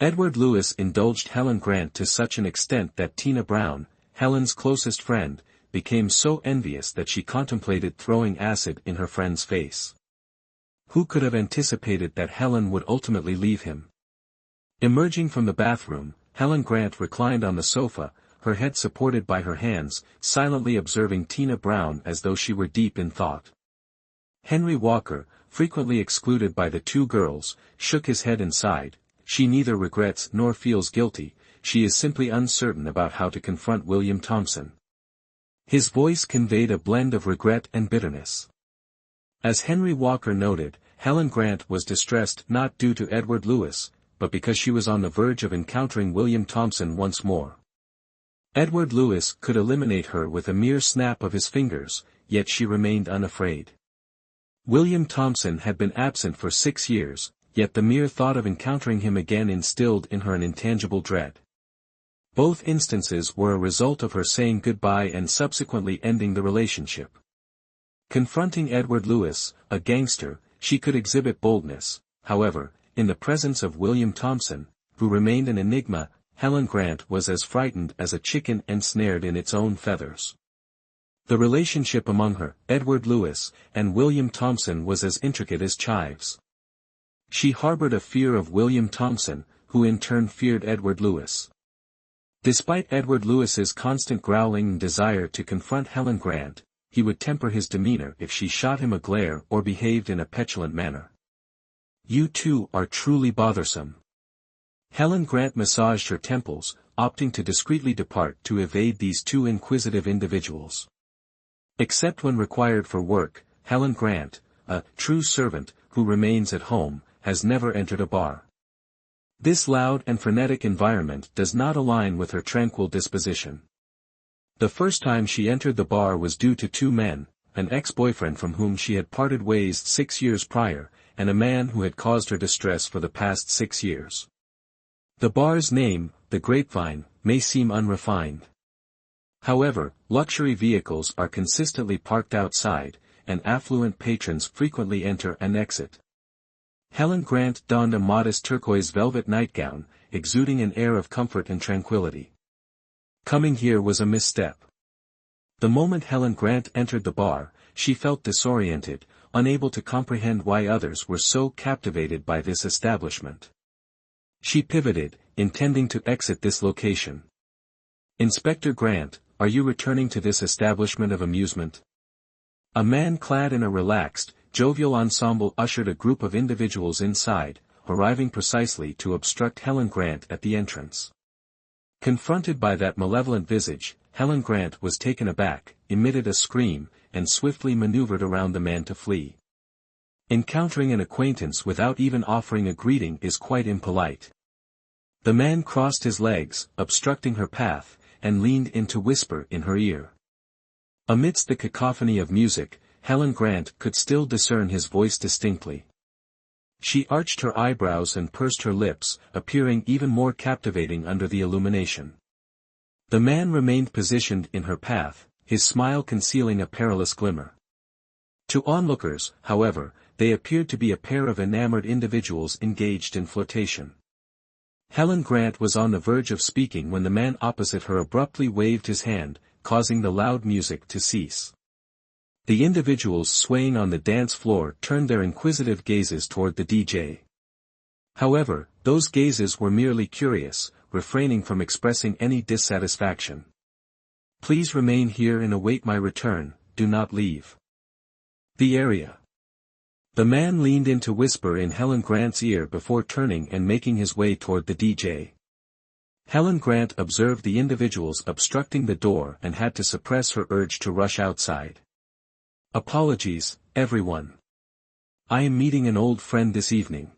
Edward Lewis indulged Helen Grant to such an extent that Tina Brown, Helen's closest friend, became so envious that she contemplated throwing acid in her friend's face. Who could have anticipated that Helen would ultimately leave him? Emerging from the bathroom, Helen Grant reclined on the sofa, her head supported by her hands, silently observing Tina Brown as though she were deep in thought. Henry Walker, frequently excluded by the two girls, shook his head and sighed. She neither regrets nor feels guilty, she is simply uncertain about how to confront William Thompson. His voice conveyed a blend of regret and bitterness. As Henry Walker noted, Helen Grant was distressed not due to Edward Lewis, but because she was on the verge of encountering William Thompson once more. Edward Lewis could eliminate her with a mere snap of his fingers, yet she remained unafraid. William Thompson had been absent for 6 years, yet the mere thought of encountering him again instilled in her an intangible dread. Both instances were a result of her saying goodbye and subsequently ending the relationship. Confronting Edward Lewis, a gangster, she could exhibit boldness. However, in the presence of William Thompson, who remained an enigma, Helen Grant was as frightened as a chicken ensnared in its own feathers. The relationship among her, Edward Lewis, and William Thompson was as intricate as chives. She harbored a fear of William Thompson, who in turn feared Edward Lewis. Despite Edward Lewis's constant growling and desire to confront Helen Grant, he would temper his demeanor if she shot him a glare or behaved in a petulant manner. "You two are truly bothersome." Helen Grant massaged her temples, opting to discreetly depart to evade these two inquisitive individuals. Except when required for work, Helen Grant, a true servant, who remains at home, has never entered a bar. This loud and frenetic environment does not align with her tranquil disposition. The first time she entered the bar was due to two men, an ex-boyfriend from whom she had parted ways 6 years prior, and a man who had caused her distress for the past 6 years. The bar's name, the Grapevine, may seem unrefined. However, luxury vehicles are consistently parked outside, and affluent patrons frequently enter and exit. Helen Grant donned a modest turquoise velvet nightgown, exuding an air of comfort and tranquility. Coming here was a misstep. The moment Helen Grant entered the bar, she felt disoriented, unable to comprehend why others were so captivated by this establishment. She pivoted, intending to exit this location. "Inspector Grant, are you returning to this establishment of amusement?" A man clad in a relaxed, jovial ensemble ushered a group of individuals inside, arriving precisely to obstruct Helen Grant at the entrance. Confronted by that malevolent visage, Helen Grant was taken aback, emitted a scream, and swiftly maneuvered around the man to flee. Encountering an acquaintance without even offering a greeting is quite impolite. The man crossed his legs, obstructing her path, and leaned in to whisper in her ear. Amidst the cacophony of music, Helen Grant could still discern his voice distinctly. She arched her eyebrows and pursed her lips, appearing even more captivating under the illumination. The man remained positioned in her path, his smile concealing a perilous glimmer. To onlookers, however, they appeared to be a pair of enamored individuals engaged in flirtation. Helen Grant was on the verge of speaking when the man opposite her abruptly waved his hand, causing the loud music to cease. The individuals swaying on the dance floor turned their inquisitive gazes toward the DJ. However, those gazes were merely curious, refraining from expressing any dissatisfaction. "Please remain here and await my return, do not leave the area." The man leaned in to whisper in Helen Grant's ear before turning and making his way toward the DJ. Helen Grant observed the individuals obstructing the door and had to suppress her urge to rush outside. "Apologies, everyone. I am meeting an old friend this evening.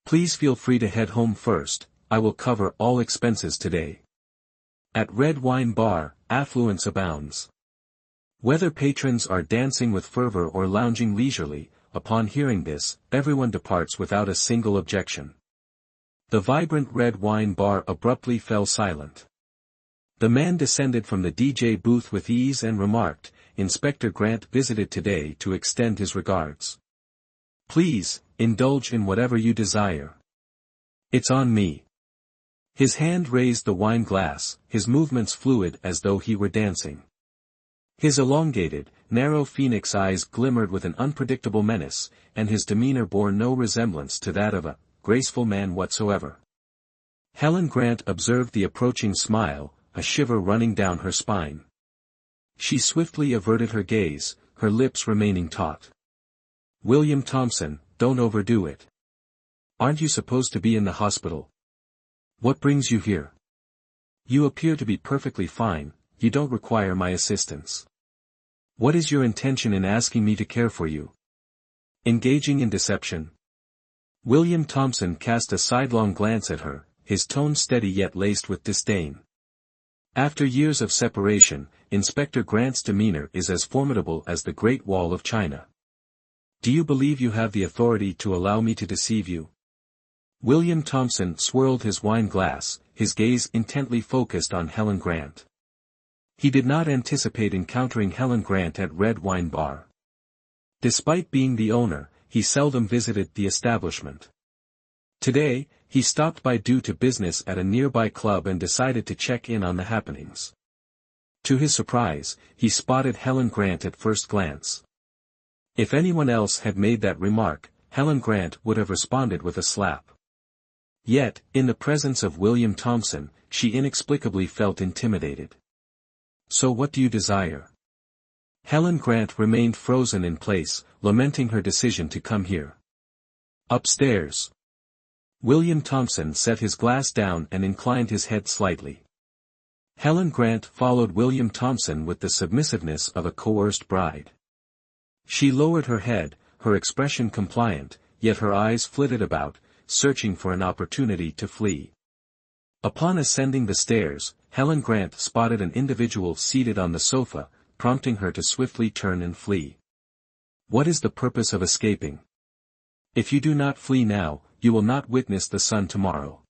Please feel free to head home first, I will cover all expenses today." At Red Wine Bar, affluence abounds. Whether patrons are dancing with fervor or lounging leisurely, upon hearing this, everyone departs without a single objection. The vibrant Red Wine Bar abruptly fell silent. The man descended from the DJ booth with ease and remarked, "Inspector Grant visited today to extend his regards. Please, indulge in whatever you desire. It's on me." His hand raised the wine glass, his movements fluid as though he were dancing. His elongated, narrow phoenix eyes glimmered with an unpredictable menace, and his demeanor bore no resemblance to that of a graceful man whatsoever. Helen Grant observed the approaching smile, a shiver running down her spine. She swiftly averted her gaze, her lips remaining taut. "William Thompson, don't overdo it. Aren't you supposed to be in the hospital? What brings you here? You appear to be perfectly fine, you don't require my assistance. What is your intention in asking me to care for you?" Engaging in deception. William Thompson cast a sidelong glance at her, his tone steady yet laced with disdain. After years of separation, Inspector Grant's demeanor is as formidable as the Great Wall of China. Do you believe you have the authority to allow me to deceive you? William Thompson swirled his wine glass, his gaze intently focused on Helen Grant. He did not anticipate encountering Helen Grant at Red Wine Bar. Despite being the owner, he seldom visited the establishment. Today, he stopped by due to business at a nearby club and decided to check in on the happenings. To his surprise, he spotted Helen Grant at first glance. If anyone else had made that remark, Helen Grant would have responded with a slap. Yet, in the presence of William Thompson, she inexplicably felt intimidated. So what do you desire? Helen Grant remained frozen in place, lamenting her decision to come here. Upstairs. William Thompson set his glass down and inclined his head slightly. Helen Grant followed William Thompson with the submissiveness of a coerced bride. She lowered her head, her expression compliant, yet her eyes flitted about, searching for an opportunity to flee. Upon ascending the stairs, Helen Grant spotted an individual seated on the sofa, prompting her to swiftly turn and flee. What is the purpose of escaping? If you do not flee now, you will not witness the sun tomorrow.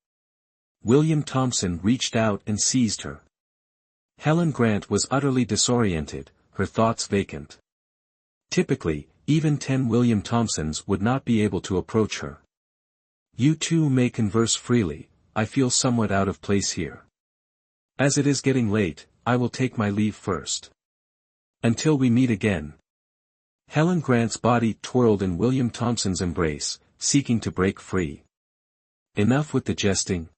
William Thompson reached out and seized her. Helen Grant was utterly disoriented, her thoughts vacant. Typically, even 10 William Thompsons would not be able to approach her. You two may converse freely, I feel somewhat out of place here. As it is getting late, I will take my leave first. Until we meet again. Helen Grant's body twirled in William Thompson's embrace, seeking to break free. Enough with the jesting.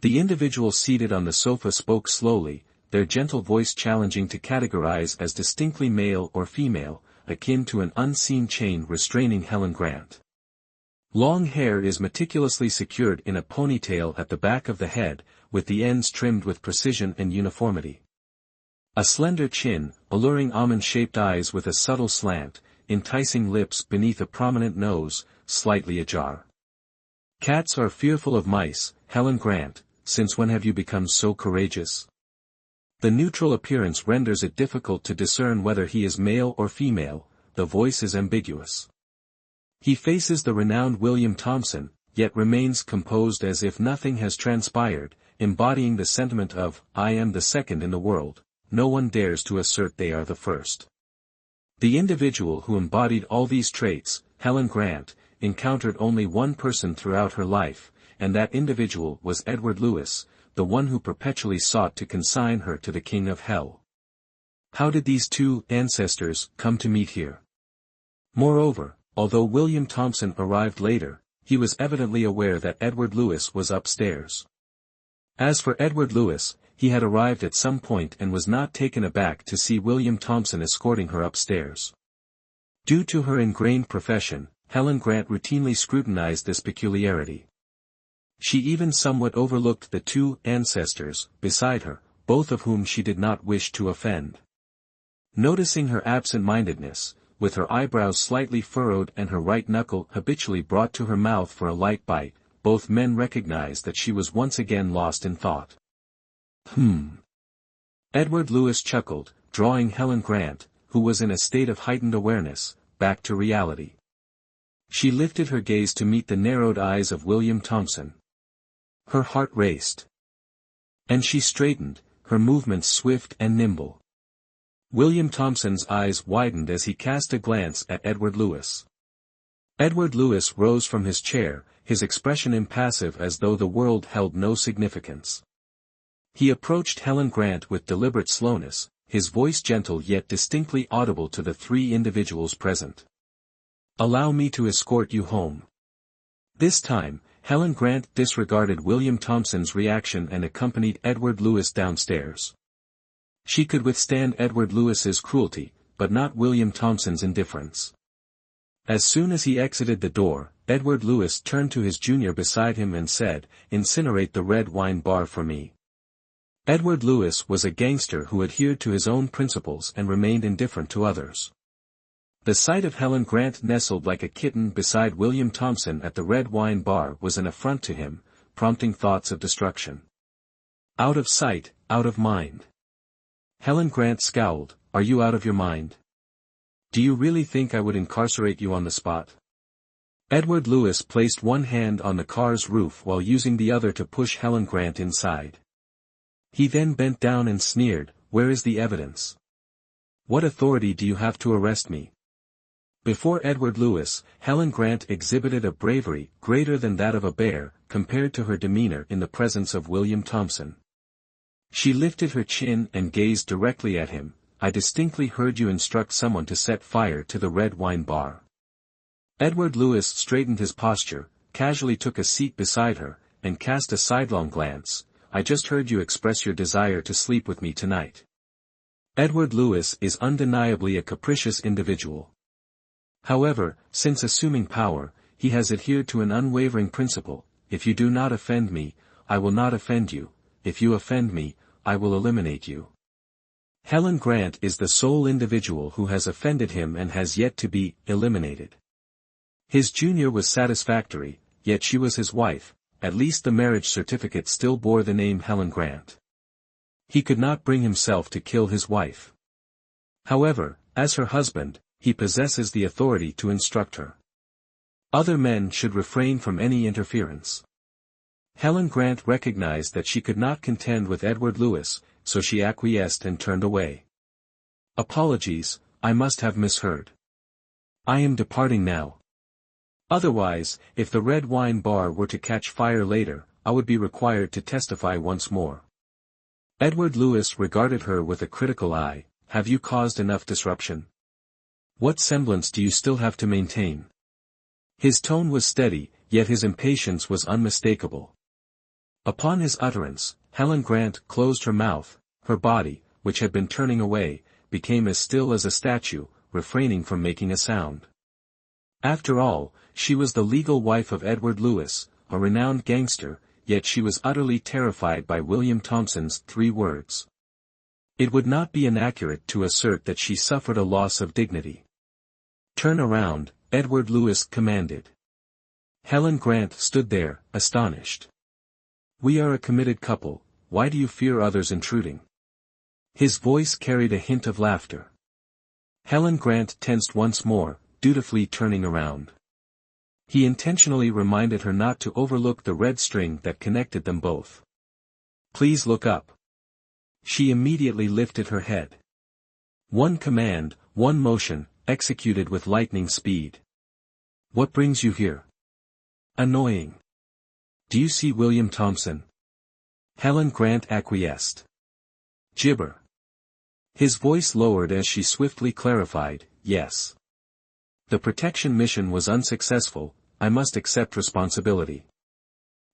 The individual seated on the sofa spoke slowly, their gentle voice challenging to categorize as distinctly male or female, akin to an unseen chain restraining Helen Grant. Long hair is meticulously secured in a ponytail at the back of the head, with the ends trimmed with precision and uniformity. A slender chin, alluring almond-shaped eyes with a subtle slant, enticing lips beneath a prominent nose, slightly ajar. Cats are fearful of mice, Helen Grant, since when have you become so courageous? The neutral appearance renders it difficult to discern whether he is male or female, the voice is ambiguous. He faces the renowned William Thompson, yet remains composed as if nothing has transpired, embodying the sentiment of, I am the second in the world. No one dares to assert they are the first. The individual who embodied all these traits, Helen Grant, encountered only one person throughout her life, and that individual was Edward Lewis, the one who perpetually sought to consign her to the king of hell. How did these two ancestors come to meet here? Moreover, although William Thompson arrived later, he was evidently aware that Edward Lewis was upstairs. As for Edward Lewis, he had arrived at some point and was not taken aback to see William Thompson escorting her upstairs. Due to her ingrained profession, Helen Grant routinely scrutinized this peculiarity. She even somewhat overlooked the two ancestors beside her, both of whom she did not wish to offend. Noticing her absent-mindedness, with her eyebrows slightly furrowed and her right knuckle habitually brought to her mouth for a light bite, both men recognized that she was once again lost in thought. Edward Lewis chuckled, drawing Helen Grant, who was in a state of heightened awareness, back to reality. She lifted her gaze to meet the narrowed eyes of William Thompson. Her heart raced. And she straightened, her movements swift and nimble. William Thompson's eyes widened as he cast a glance at Edward Lewis. Edward Lewis rose from his chair, his expression impassive as though the world held no significance. He approached Helen Grant with deliberate slowness, his voice gentle yet distinctly audible to the three individuals present. Allow me to escort you home. This time, Helen Grant disregarded William Thompson's reaction and accompanied Edward Lewis downstairs. She could withstand Edward Lewis's cruelty, but not William Thompson's indifference. As soon as he exited the door, Edward Lewis turned to his junior beside him and said, "Incinerate the Red Wine Bar for me." Edward Lewis was a gangster who adhered to his own principles and remained indifferent to others. The sight of Helen Grant nestled like a kitten beside William Thompson at the red wine bar was an affront to him, prompting thoughts of destruction. Out of sight, out of mind. Helen Grant scowled. Are you out of your mind? Do you really think I would incarcerate you on the spot? Edward Lewis placed one hand on the car's roof while using the other to push Helen Grant inside. He then bent down and sneered, where is the evidence? What authority do you have to arrest me? Before Edward Lewis, Helen Grant exhibited a bravery greater than that of a bear, compared to her demeanor in the presence of William Thompson. She lifted her chin and gazed directly at him. I distinctly heard you instruct someone to set fire to the red wine bar. Edward Lewis straightened his posture, casually took a seat beside her, and cast a sidelong glance. I just heard you express your desire to sleep with me tonight. Edward Lewis is undeniably a capricious individual. However, since assuming power, he has adhered to an unwavering principle: if you do not offend me, I will not offend you; if you offend me, I will eliminate you. Helen Grant is the sole individual who has offended him and has yet to be eliminated. His junior was satisfactory, yet she was his wife. At least the marriage certificate still bore the name Helen Grant. He could not bring himself to kill his wife. However, as her husband, he possesses the authority to instruct her. Other men should refrain from any interference. Helen Grant recognized that she could not contend with Edward Lewis, so she acquiesced and turned away. Apologies, I must have misheard. I am departing now. Otherwise, if the red wine bar were to catch fire later, I would be required to testify once more. Edward Lewis regarded her with a critical eye. Have you caused enough disruption? What semblance do you still have to maintain? His tone was steady, yet his impatience was unmistakable. Upon his utterance, Helen Grant closed her mouth. Her body, which had been turning away, became as still as a statue, refraining from making a sound. After all, she was the legal wife of Edward Lewis, a renowned gangster, yet she was utterly terrified by William Thompson's 3 words. It would not be inaccurate to assert that she suffered a loss of dignity. Turn around, Edward Lewis commanded. Helen Grant stood there, astonished. We are a committed couple, why do you fear others intruding? His voice carried a hint of laughter. Helen Grant tensed once more, dutifully turning around. He intentionally reminded her not to overlook the red string that connected them both. Please look up. She immediately lifted her head. One command, one motion, executed with lightning speed. What brings you here? Annoying. Do you see William Thompson? Helen Grant acquiesced. Gibber. His voice lowered as she swiftly clarified, yes. The protection mission was unsuccessful, I must accept responsibility.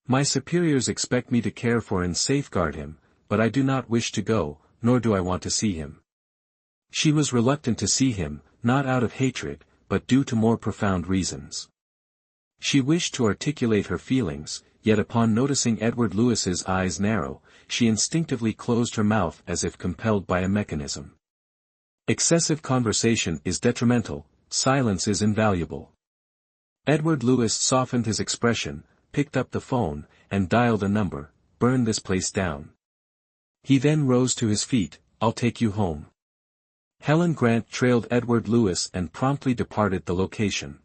My superiors expect me to care for and safeguard him, but I do not wish to go, nor do I want to see him. She was reluctant to see him, not out of hatred, but due to more profound reasons. She wished to articulate her feelings, yet upon noticing Edward Lewis's eyes narrow, she instinctively closed her mouth as if compelled by a mechanism. Excessive conversation is detrimental, silence is invaluable. Edward Lewis softened his expression, picked up the phone, and dialed a number. Burn this place down. He then rose to his feet. I'll take you home. Helen Grant trailed Edward Lewis and promptly departed the location.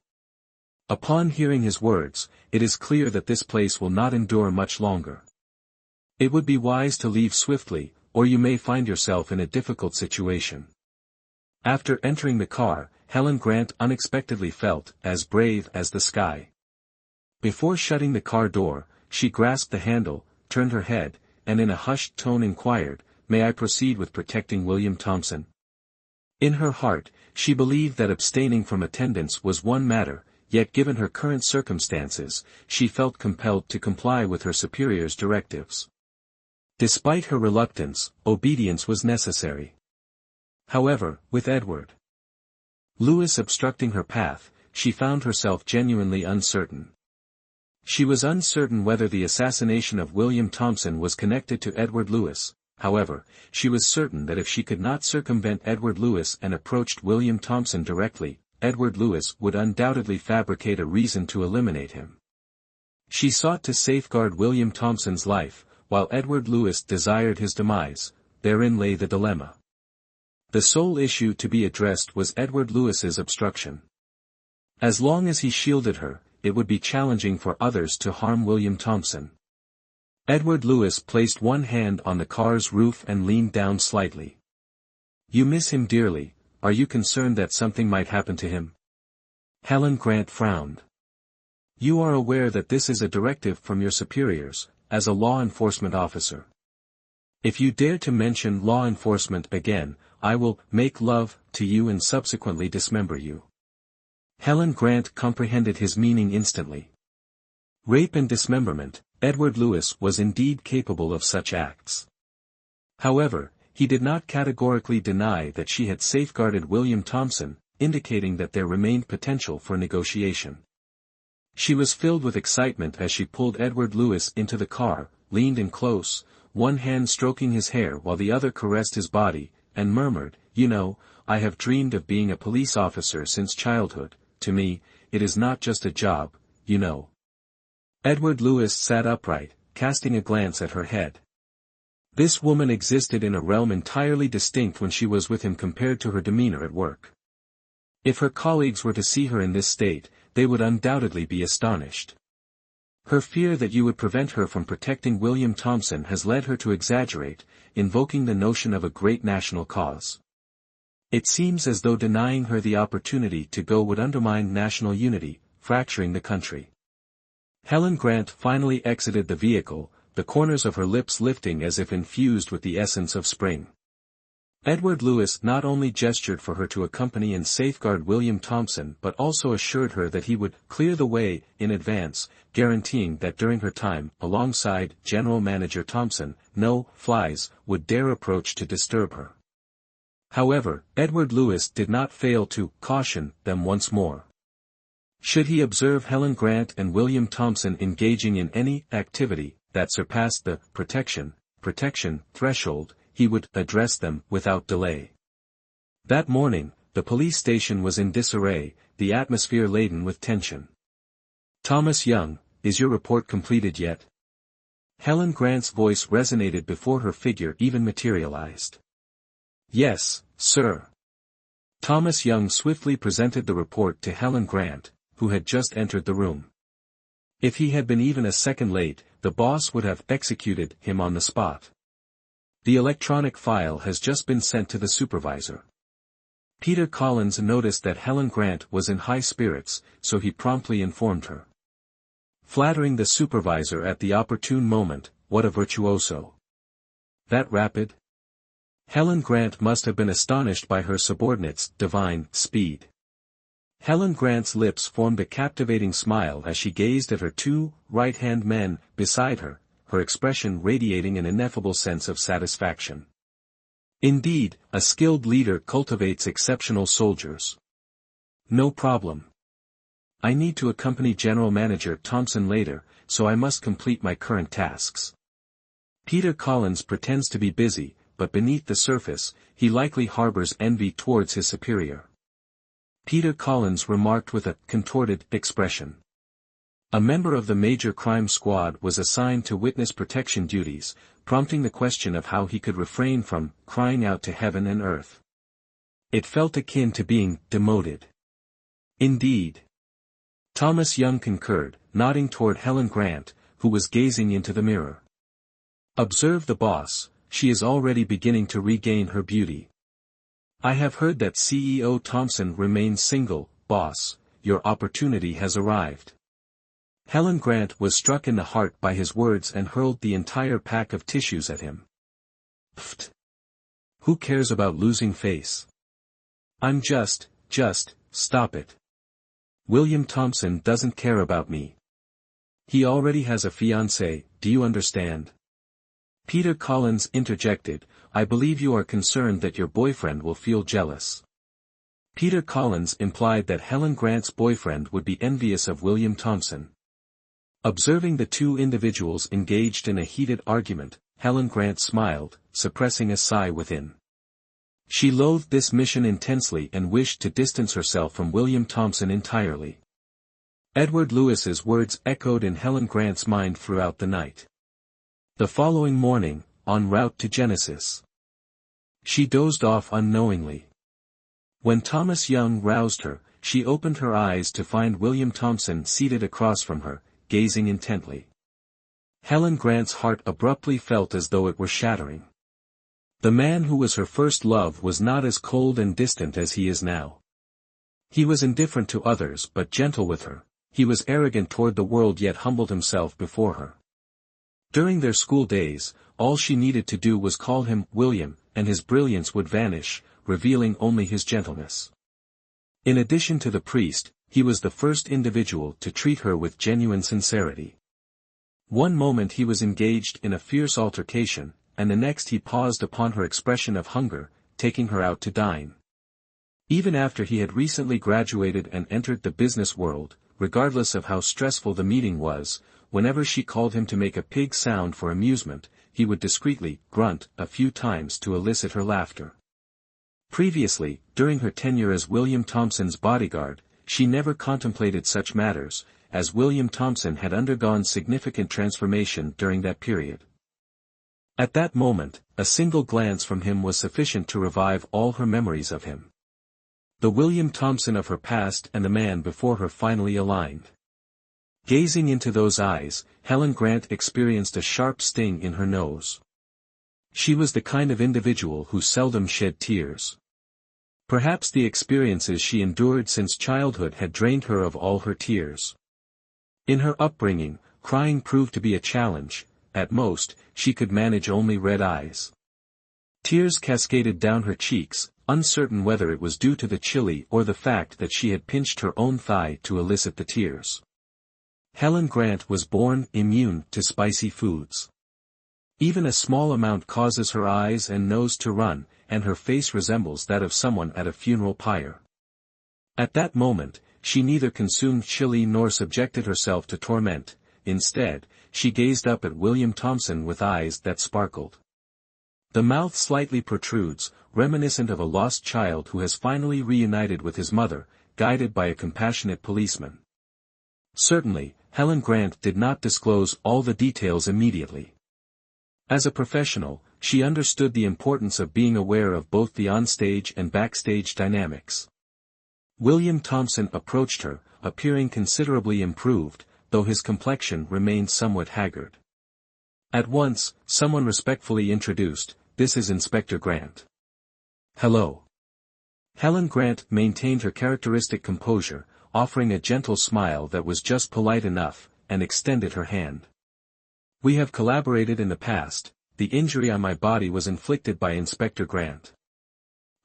Upon hearing his words, it is clear that this place will not endure much longer. It would be wise to leave swiftly, or you may find yourself in a difficult situation. After entering the car, Helen Grant unexpectedly felt as brave as the sky. Before shutting the car door, she grasped the handle, turned her head, and in a hushed tone inquired, May I proceed with protecting William Thompson? In her heart, she believed that abstaining from attendance was one matter, yet given her current circumstances, she felt compelled to comply with her superior's directives. Despite her reluctance, obedience was necessary. However, with Edward Lewis obstructing her path, she found herself genuinely uncertain. She was uncertain whether the assassination of William Thompson was connected to Edward Lewis. However, she was certain that if she could not circumvent Edward Lewis and approached William Thompson directly, Edward Lewis would undoubtedly fabricate a reason to eliminate him. She sought to safeguard William Thompson's life, while Edward Lewis desired his demise. Therein lay the dilemma. The sole issue to be addressed was Edward Lewis's obstruction. As long as he shielded her, it would be challenging for others to harm William Thompson. Edward Lewis placed one hand on the car's roof and leaned down slightly. "You miss him dearly. Are you concerned that something might happen to him?" Helen Grant frowned. "You are aware that this is a directive from your superiors, as a law enforcement officer. If you dare to mention law enforcement again, I will make love to you and subsequently dismember you." Helen Grant comprehended his meaning instantly. Rape and dismemberment, Edward Lewis was indeed capable of such acts. However, he did not categorically deny that she had safeguarded William Thompson, indicating that there remained potential for negotiation. She was filled with excitement as she pulled Edward Lewis into the car, leaned in close, one hand stroking his hair while the other caressed his body, and murmured, "You know, I have dreamed of being a police officer since childhood. To me, it is not just a job, you know." Edward Lewis sat upright, casting a glance at her head. This woman existed in a realm entirely distinct when she was with him compared to her demeanor at work. If her colleagues were to see her in this state, they would undoubtedly be astonished. Her fear that you would prevent her from protecting William Thompson has led her to exaggerate, invoking the notion of a great national cause. It seems as though denying her the opportunity to go would undermine national unity, fracturing the country. Helen Grant finally exited the vehicle, the corners of her lips lifting as if infused with the essence of spring. Edward Lewis not only gestured for her to accompany and safeguard William Thompson but also assured her that he would clear the way in advance, guaranteeing that during her time alongside General Manager Thompson, no flies would dare approach to disturb her. However, Edward Lewis did not fail to caution them once more. Should he observe Helen Grant and William Thompson engaging in any activity that surpassed the protection threshold, he would address them without delay. That morning, the police station was in disarray, the atmosphere laden with tension. "Thomas Young, is your report completed yet?" Helen Grant's voice resonated before her figure even materialized. "Yes, sir." Thomas Young swiftly presented the report to Helen Grant, who had just entered the room. If he had been even a second late, the boss would have executed him on the spot. "The electronic file has just been sent to the supervisor." Peter Collins noticed that Helen Grant was in high spirits, so he promptly informed her. Flattering the supervisor at the opportune moment, what a virtuoso. That rapid? Helen Grant must have been astonished by her subordinate's divine speed. Helen Grant's lips formed a captivating smile as she gazed at her two right-hand men beside her, her expression radiating an ineffable sense of satisfaction. Indeed, a skilled leader cultivates exceptional soldiers. "No problem. I need to accompany General Manager Thompson later, so I must complete my current tasks." Peter Collins pretends to be busy, but beneath the surface, he likely harbors envy towards his superior. Peter Collins remarked with a contorted expression. A member of the major crime squad was assigned to witness protection duties, prompting the question of how he could refrain from crying out to heaven and earth. It felt akin to being demoted. Indeed. Thomas Young concurred, nodding toward Helen Grant, who was gazing into the mirror. "Observe the boss, she is already beginning to regain her beauty. I have heard that CEO Thompson remains single, boss, your opportunity has arrived." Helen Grant was struck in the heart by his words and hurled the entire pack of tissues at him. "Pfft! Who cares about losing face? I'm just, stop it. William Thompson doesn't care about me. He already has a fiancée, do you understand?" Peter Collins interjected, "I believe you are concerned that your boyfriend will feel jealous." Peter Collins implied that Helen Grant's boyfriend would be envious of William Thompson. Observing the two individuals engaged in a heated argument, Helen Grant smiled, suppressing a sigh within. She loathed this mission intensely and wished to distance herself from William Thompson entirely. Edward Lewis's words echoed in Helen Grant's mind throughout the night. The following morning, en route to Genesis, she dozed off unknowingly. When Thomas Young roused her, she opened her eyes to find William Thompson seated across from her, gazing intently. Helen Grant's heart abruptly felt as though it were shattering. The man who was her first love was not as cold and distant as he is now. He was indifferent to others but gentle with her. He was arrogant toward the world yet humbled himself before her. During their school days, all she needed to do was call him William, and his brilliance would vanish, revealing only his gentleness. In addition to the priest, he was the first individual to treat her with genuine sincerity. One moment he was engaged in a fierce altercation, and the next he paused upon her expression of hunger, taking her out to dine. Even after he had recently graduated and entered the business world, regardless of how stressful the meeting was, whenever she called him to make a pig sound for amusement, he would discreetly grunt a few times to elicit her laughter. Previously, during her tenure as William Thompson's bodyguard, she never contemplated such matters, as William Thompson had undergone significant transformation during that period. At that moment, a single glance from him was sufficient to revive all her memories of him. The William Thompson of her past and the man before her finally aligned. Gazing into those eyes, Helen Grant experienced a sharp sting in her nose. She was the kind of individual who seldom shed tears. Perhaps the experiences she endured since childhood had drained her of all her tears. In her upbringing, crying proved to be a challenge. At most, she could manage only red eyes. Tears cascaded down her cheeks, uncertain whether it was due to the chili or the fact that she had pinched her own thigh to elicit the tears. Helen Grant was born immune to spicy foods. Even a small amount causes her eyes and nose to run, and her face resembles that of someone at a funeral pyre. At that moment, she neither consumed chili nor subjected herself to torment. Instead, she gazed up at William Thompson with eyes that sparkled. The mouth slightly protrudes, reminiscent of a lost child who has finally reunited with his mother, guided by a compassionate policeman. Certainly, Helen Grant did not disclose all the details immediately. As a professional, she understood the importance of being aware of both the onstage and backstage dynamics. William Thompson approached her, appearing considerably improved, though his complexion remained somewhat haggard. At once, someone respectfully introduced, "This is Inspector Grant." "Hello." Helen Grant maintained her characteristic composure, offering a gentle smile that was just polite enough, and extended her hand. "We have collaborated in the past. The injury on my body was inflicted by Inspector Grant."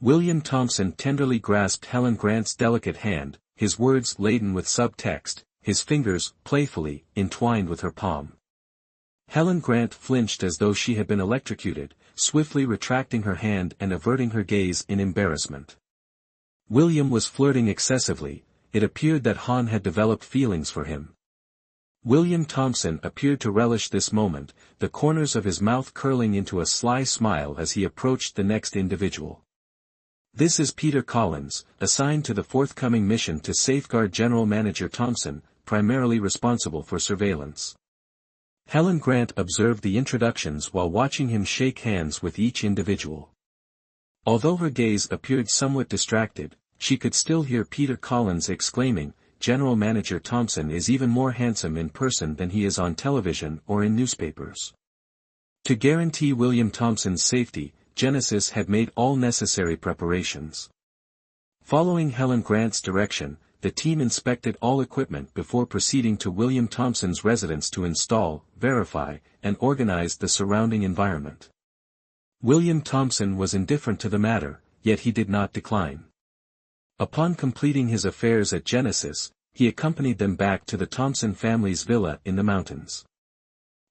William Thompson tenderly grasped Helen Grant's delicate hand, his words laden with subtext, his fingers, playfully, entwined with her palm. Helen Grant flinched as though she had been electrocuted, swiftly retracting her hand and averting her gaze in embarrassment. William was flirting excessively. It appeared that Han had developed feelings for him. William Thompson appeared to relish this moment, the corners of his mouth curling into a sly smile as he approached the next individual. "This is Peter Collins, assigned to the forthcoming mission to safeguard General Manager Thompson, primarily responsible for surveillance." Helen Grant observed the introductions while watching him shake hands with each individual. Although her gaze appeared somewhat distracted, she could still hear Peter Collins exclaiming, "General Manager Thompson is even more handsome in person than he is on television or in newspapers." To guarantee William Thompson's safety, Genesis had made all necessary preparations. Following Helen Grant's direction, the team inspected all equipment before proceeding to William Thompson's residence to install, verify, and organize the surrounding environment. William Thompson was indifferent to the matter, yet he did not decline. Upon completing his affairs at Genesis, he accompanied them back to the Thompson family's villa in the mountains.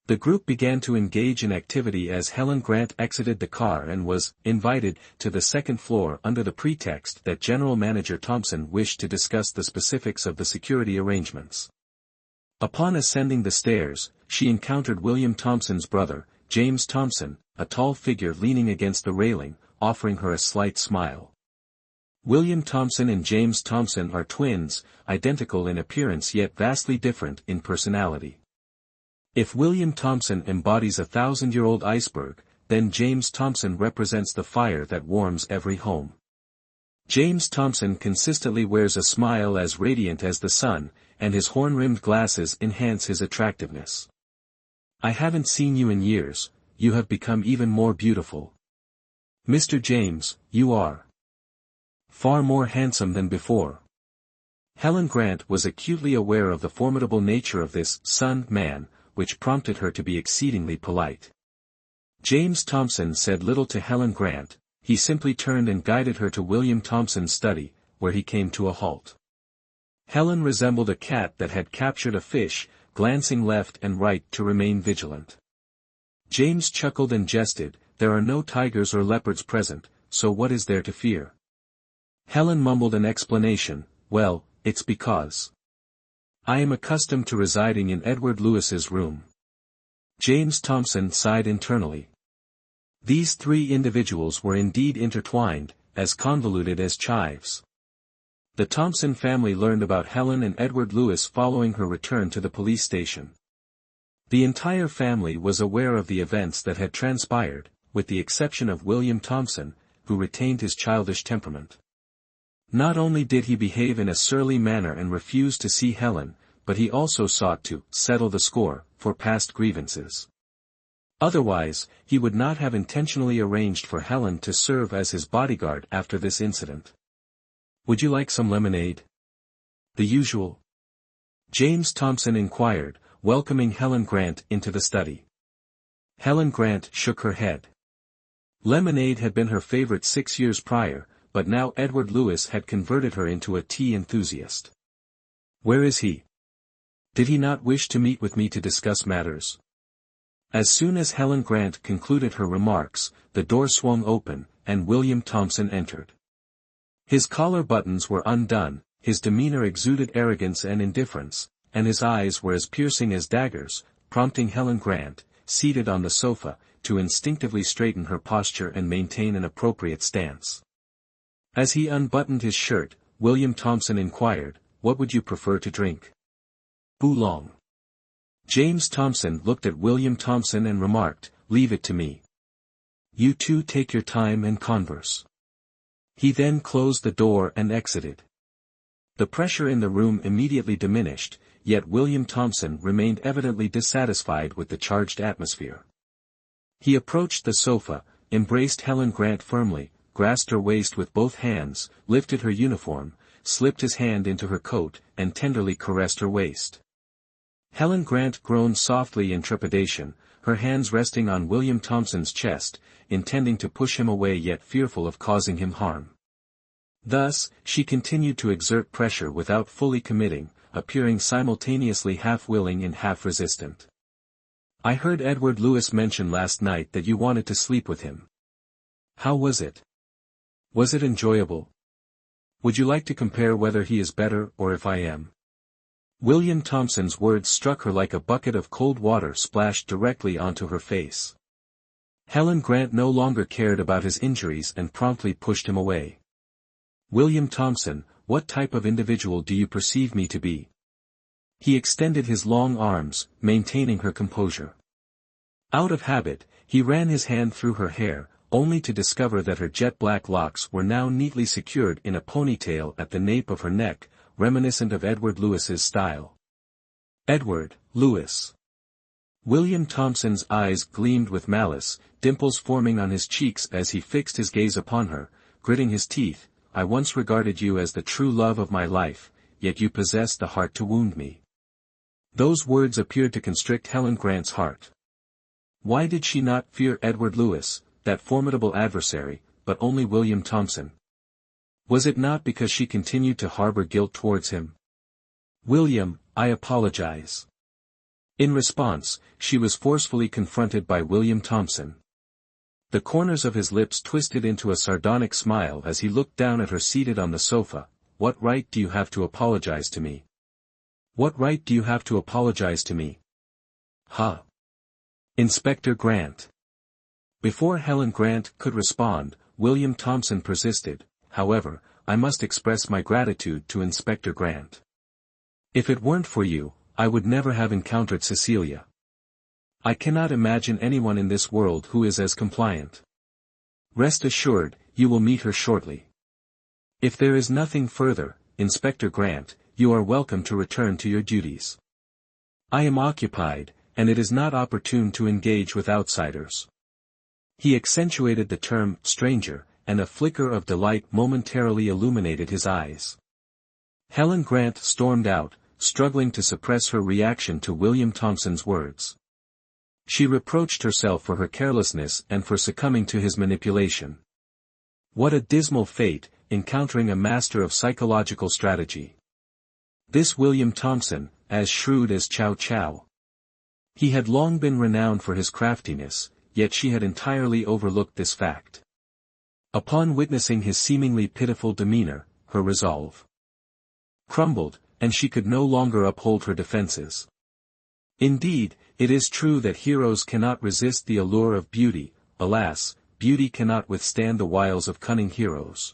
The group began to engage in activity as Helen Grant exited the car and was invited to the second floor under the pretext that General Manager Thompson wished to discuss the specifics of the security arrangements. Upon ascending the stairs, she encountered William Thompson's brother, James Thompson, a tall figure leaning against the railing, offering her a slight smile. William Thompson and James Thompson are twins, identical in appearance yet vastly different in personality. If William Thompson embodies a 1,000-year-old iceberg, then James Thompson represents the fire that warms every home. James Thompson consistently wears a smile as radiant as the sun, and his horn-rimmed glasses enhance his attractiveness. I haven't seen you in years, you have become even more beautiful. Mr. James, you are far more handsome than before. Helen Grant was acutely aware of the formidable nature of this son man, which prompted her to be exceedingly polite. James Thompson said little to Helen Grant, he simply turned and guided her to William Thompson's study, where he came to a halt. Helen resembled a cat that had captured a fish, glancing left and right to remain vigilant. James chuckled and jested, there are no tigers or leopards present, so what is there to fear? Helen mumbled an explanation, well, it's because I am accustomed to residing in Edward Lewis's room. James Thompson sighed internally. These three individuals were indeed intertwined, as convoluted as chives. The Thompson family learned about Helen and Edward Lewis following her return to the police station. The entire family was aware of the events that had transpired, with the exception of William Thompson, who retained his childish temperament. Not only did he behave in a surly manner and refuse to see Helen, but he also sought to settle the score for past grievances. Otherwise, he would not have intentionally arranged for Helen to serve as his bodyguard after this incident. Would you like some lemonade? The usual? James Thompson inquired, welcoming Helen Grant into the study. Helen Grant shook her head. Lemonade had been her favorite 6 years prior, but now Edward Lewis had converted her into a tea enthusiast. Where is he? Did he not wish to meet with me to discuss matters? As soon as Helen Grant concluded her remarks, the door swung open, and William Thompson entered. His collar buttons were undone, his demeanor exuded arrogance and indifference, and his eyes were as piercing as daggers, prompting Helen Grant, seated on the sofa, to instinctively straighten her posture and maintain an appropriate stance. As he unbuttoned his shirt, William Thompson inquired, "What would you prefer to drink?" "Oolong." James Thompson looked at William Thompson and remarked, "Leave it to me. You two take your time and converse." He then closed the door and exited. The pressure in the room immediately diminished, yet William Thompson remained evidently dissatisfied with the charged atmosphere. He approached the sofa, embraced Helen Grant firmly, grasped her waist with both hands, lifted her uniform, slipped his hand into her coat, and tenderly caressed her waist. Helen Grant groaned softly in trepidation, her hands resting on William Thompson's chest, intending to push him away yet fearful of causing him harm. Thus, she continued to exert pressure without fully committing, appearing simultaneously half willing and half resistant. "I heard Edward Lewis mention last night that you wanted to sleep with him. How was it? Was it enjoyable? Would you like to compare whether he is better or if I am?" William Thompson's words struck her like a bucket of cold water splashed directly onto her face. Helen Grant no longer cared about his injuries and promptly pushed him away. "William Thompson, what type of individual do you perceive me to be?" He extended his long arms, maintaining her composure. Out of habit, he ran his hand through her hair, only to discover that her jet-black locks were now neatly secured in a ponytail at the nape of her neck, reminiscent of Edward Lewis's style. Edward Lewis. William Thompson's eyes gleamed with malice, dimples forming on his cheeks as he fixed his gaze upon her, gritting his teeth. "I once regarded you as the true love of my life, yet you possessed the heart to wound me." Those words appeared to constrict Helen Grant's heart. Why did she not fear Edward Lewis, that formidable adversary, but only William Thompson? Was it not because she continued to harbor guilt towards him? "William, I apologize." In response, she was forcefully confronted by William Thompson. The corners of his lips twisted into a sardonic smile as he looked down at her seated on the sofa. "What right do you have to apologize to me? What right do you have to apologize to me?" "Huh. Inspector Grant." Before Helen Grant could respond, William Thompson persisted. However, I must express my gratitude to Inspector Grant. If it weren't for you, I would never have encountered Cecilia. I cannot imagine anyone in this world who is as compliant. Rest assured, you will meet her shortly. If there is nothing further, Inspector Grant, you are welcome to return to your duties. I am occupied, and it is not opportune to engage with outsiders. He accentuated the term stranger, and a flicker of delight momentarily illuminated his eyes. Helen Grant stormed out, struggling to suppress her reaction to William Thompson's words. She reproached herself for her carelessness and for succumbing to his manipulation. What a dismal fate, encountering a master of psychological strategy. This William Thompson, as shrewd as Chow Chow. He had long been renowned for his craftiness, yet she had entirely overlooked this fact. Upon witnessing his seemingly pitiful demeanor, her resolve crumbled, and she could no longer uphold her defenses. Indeed, it is true that heroes cannot resist the allure of beauty. Alas, beauty cannot withstand the wiles of cunning heroes.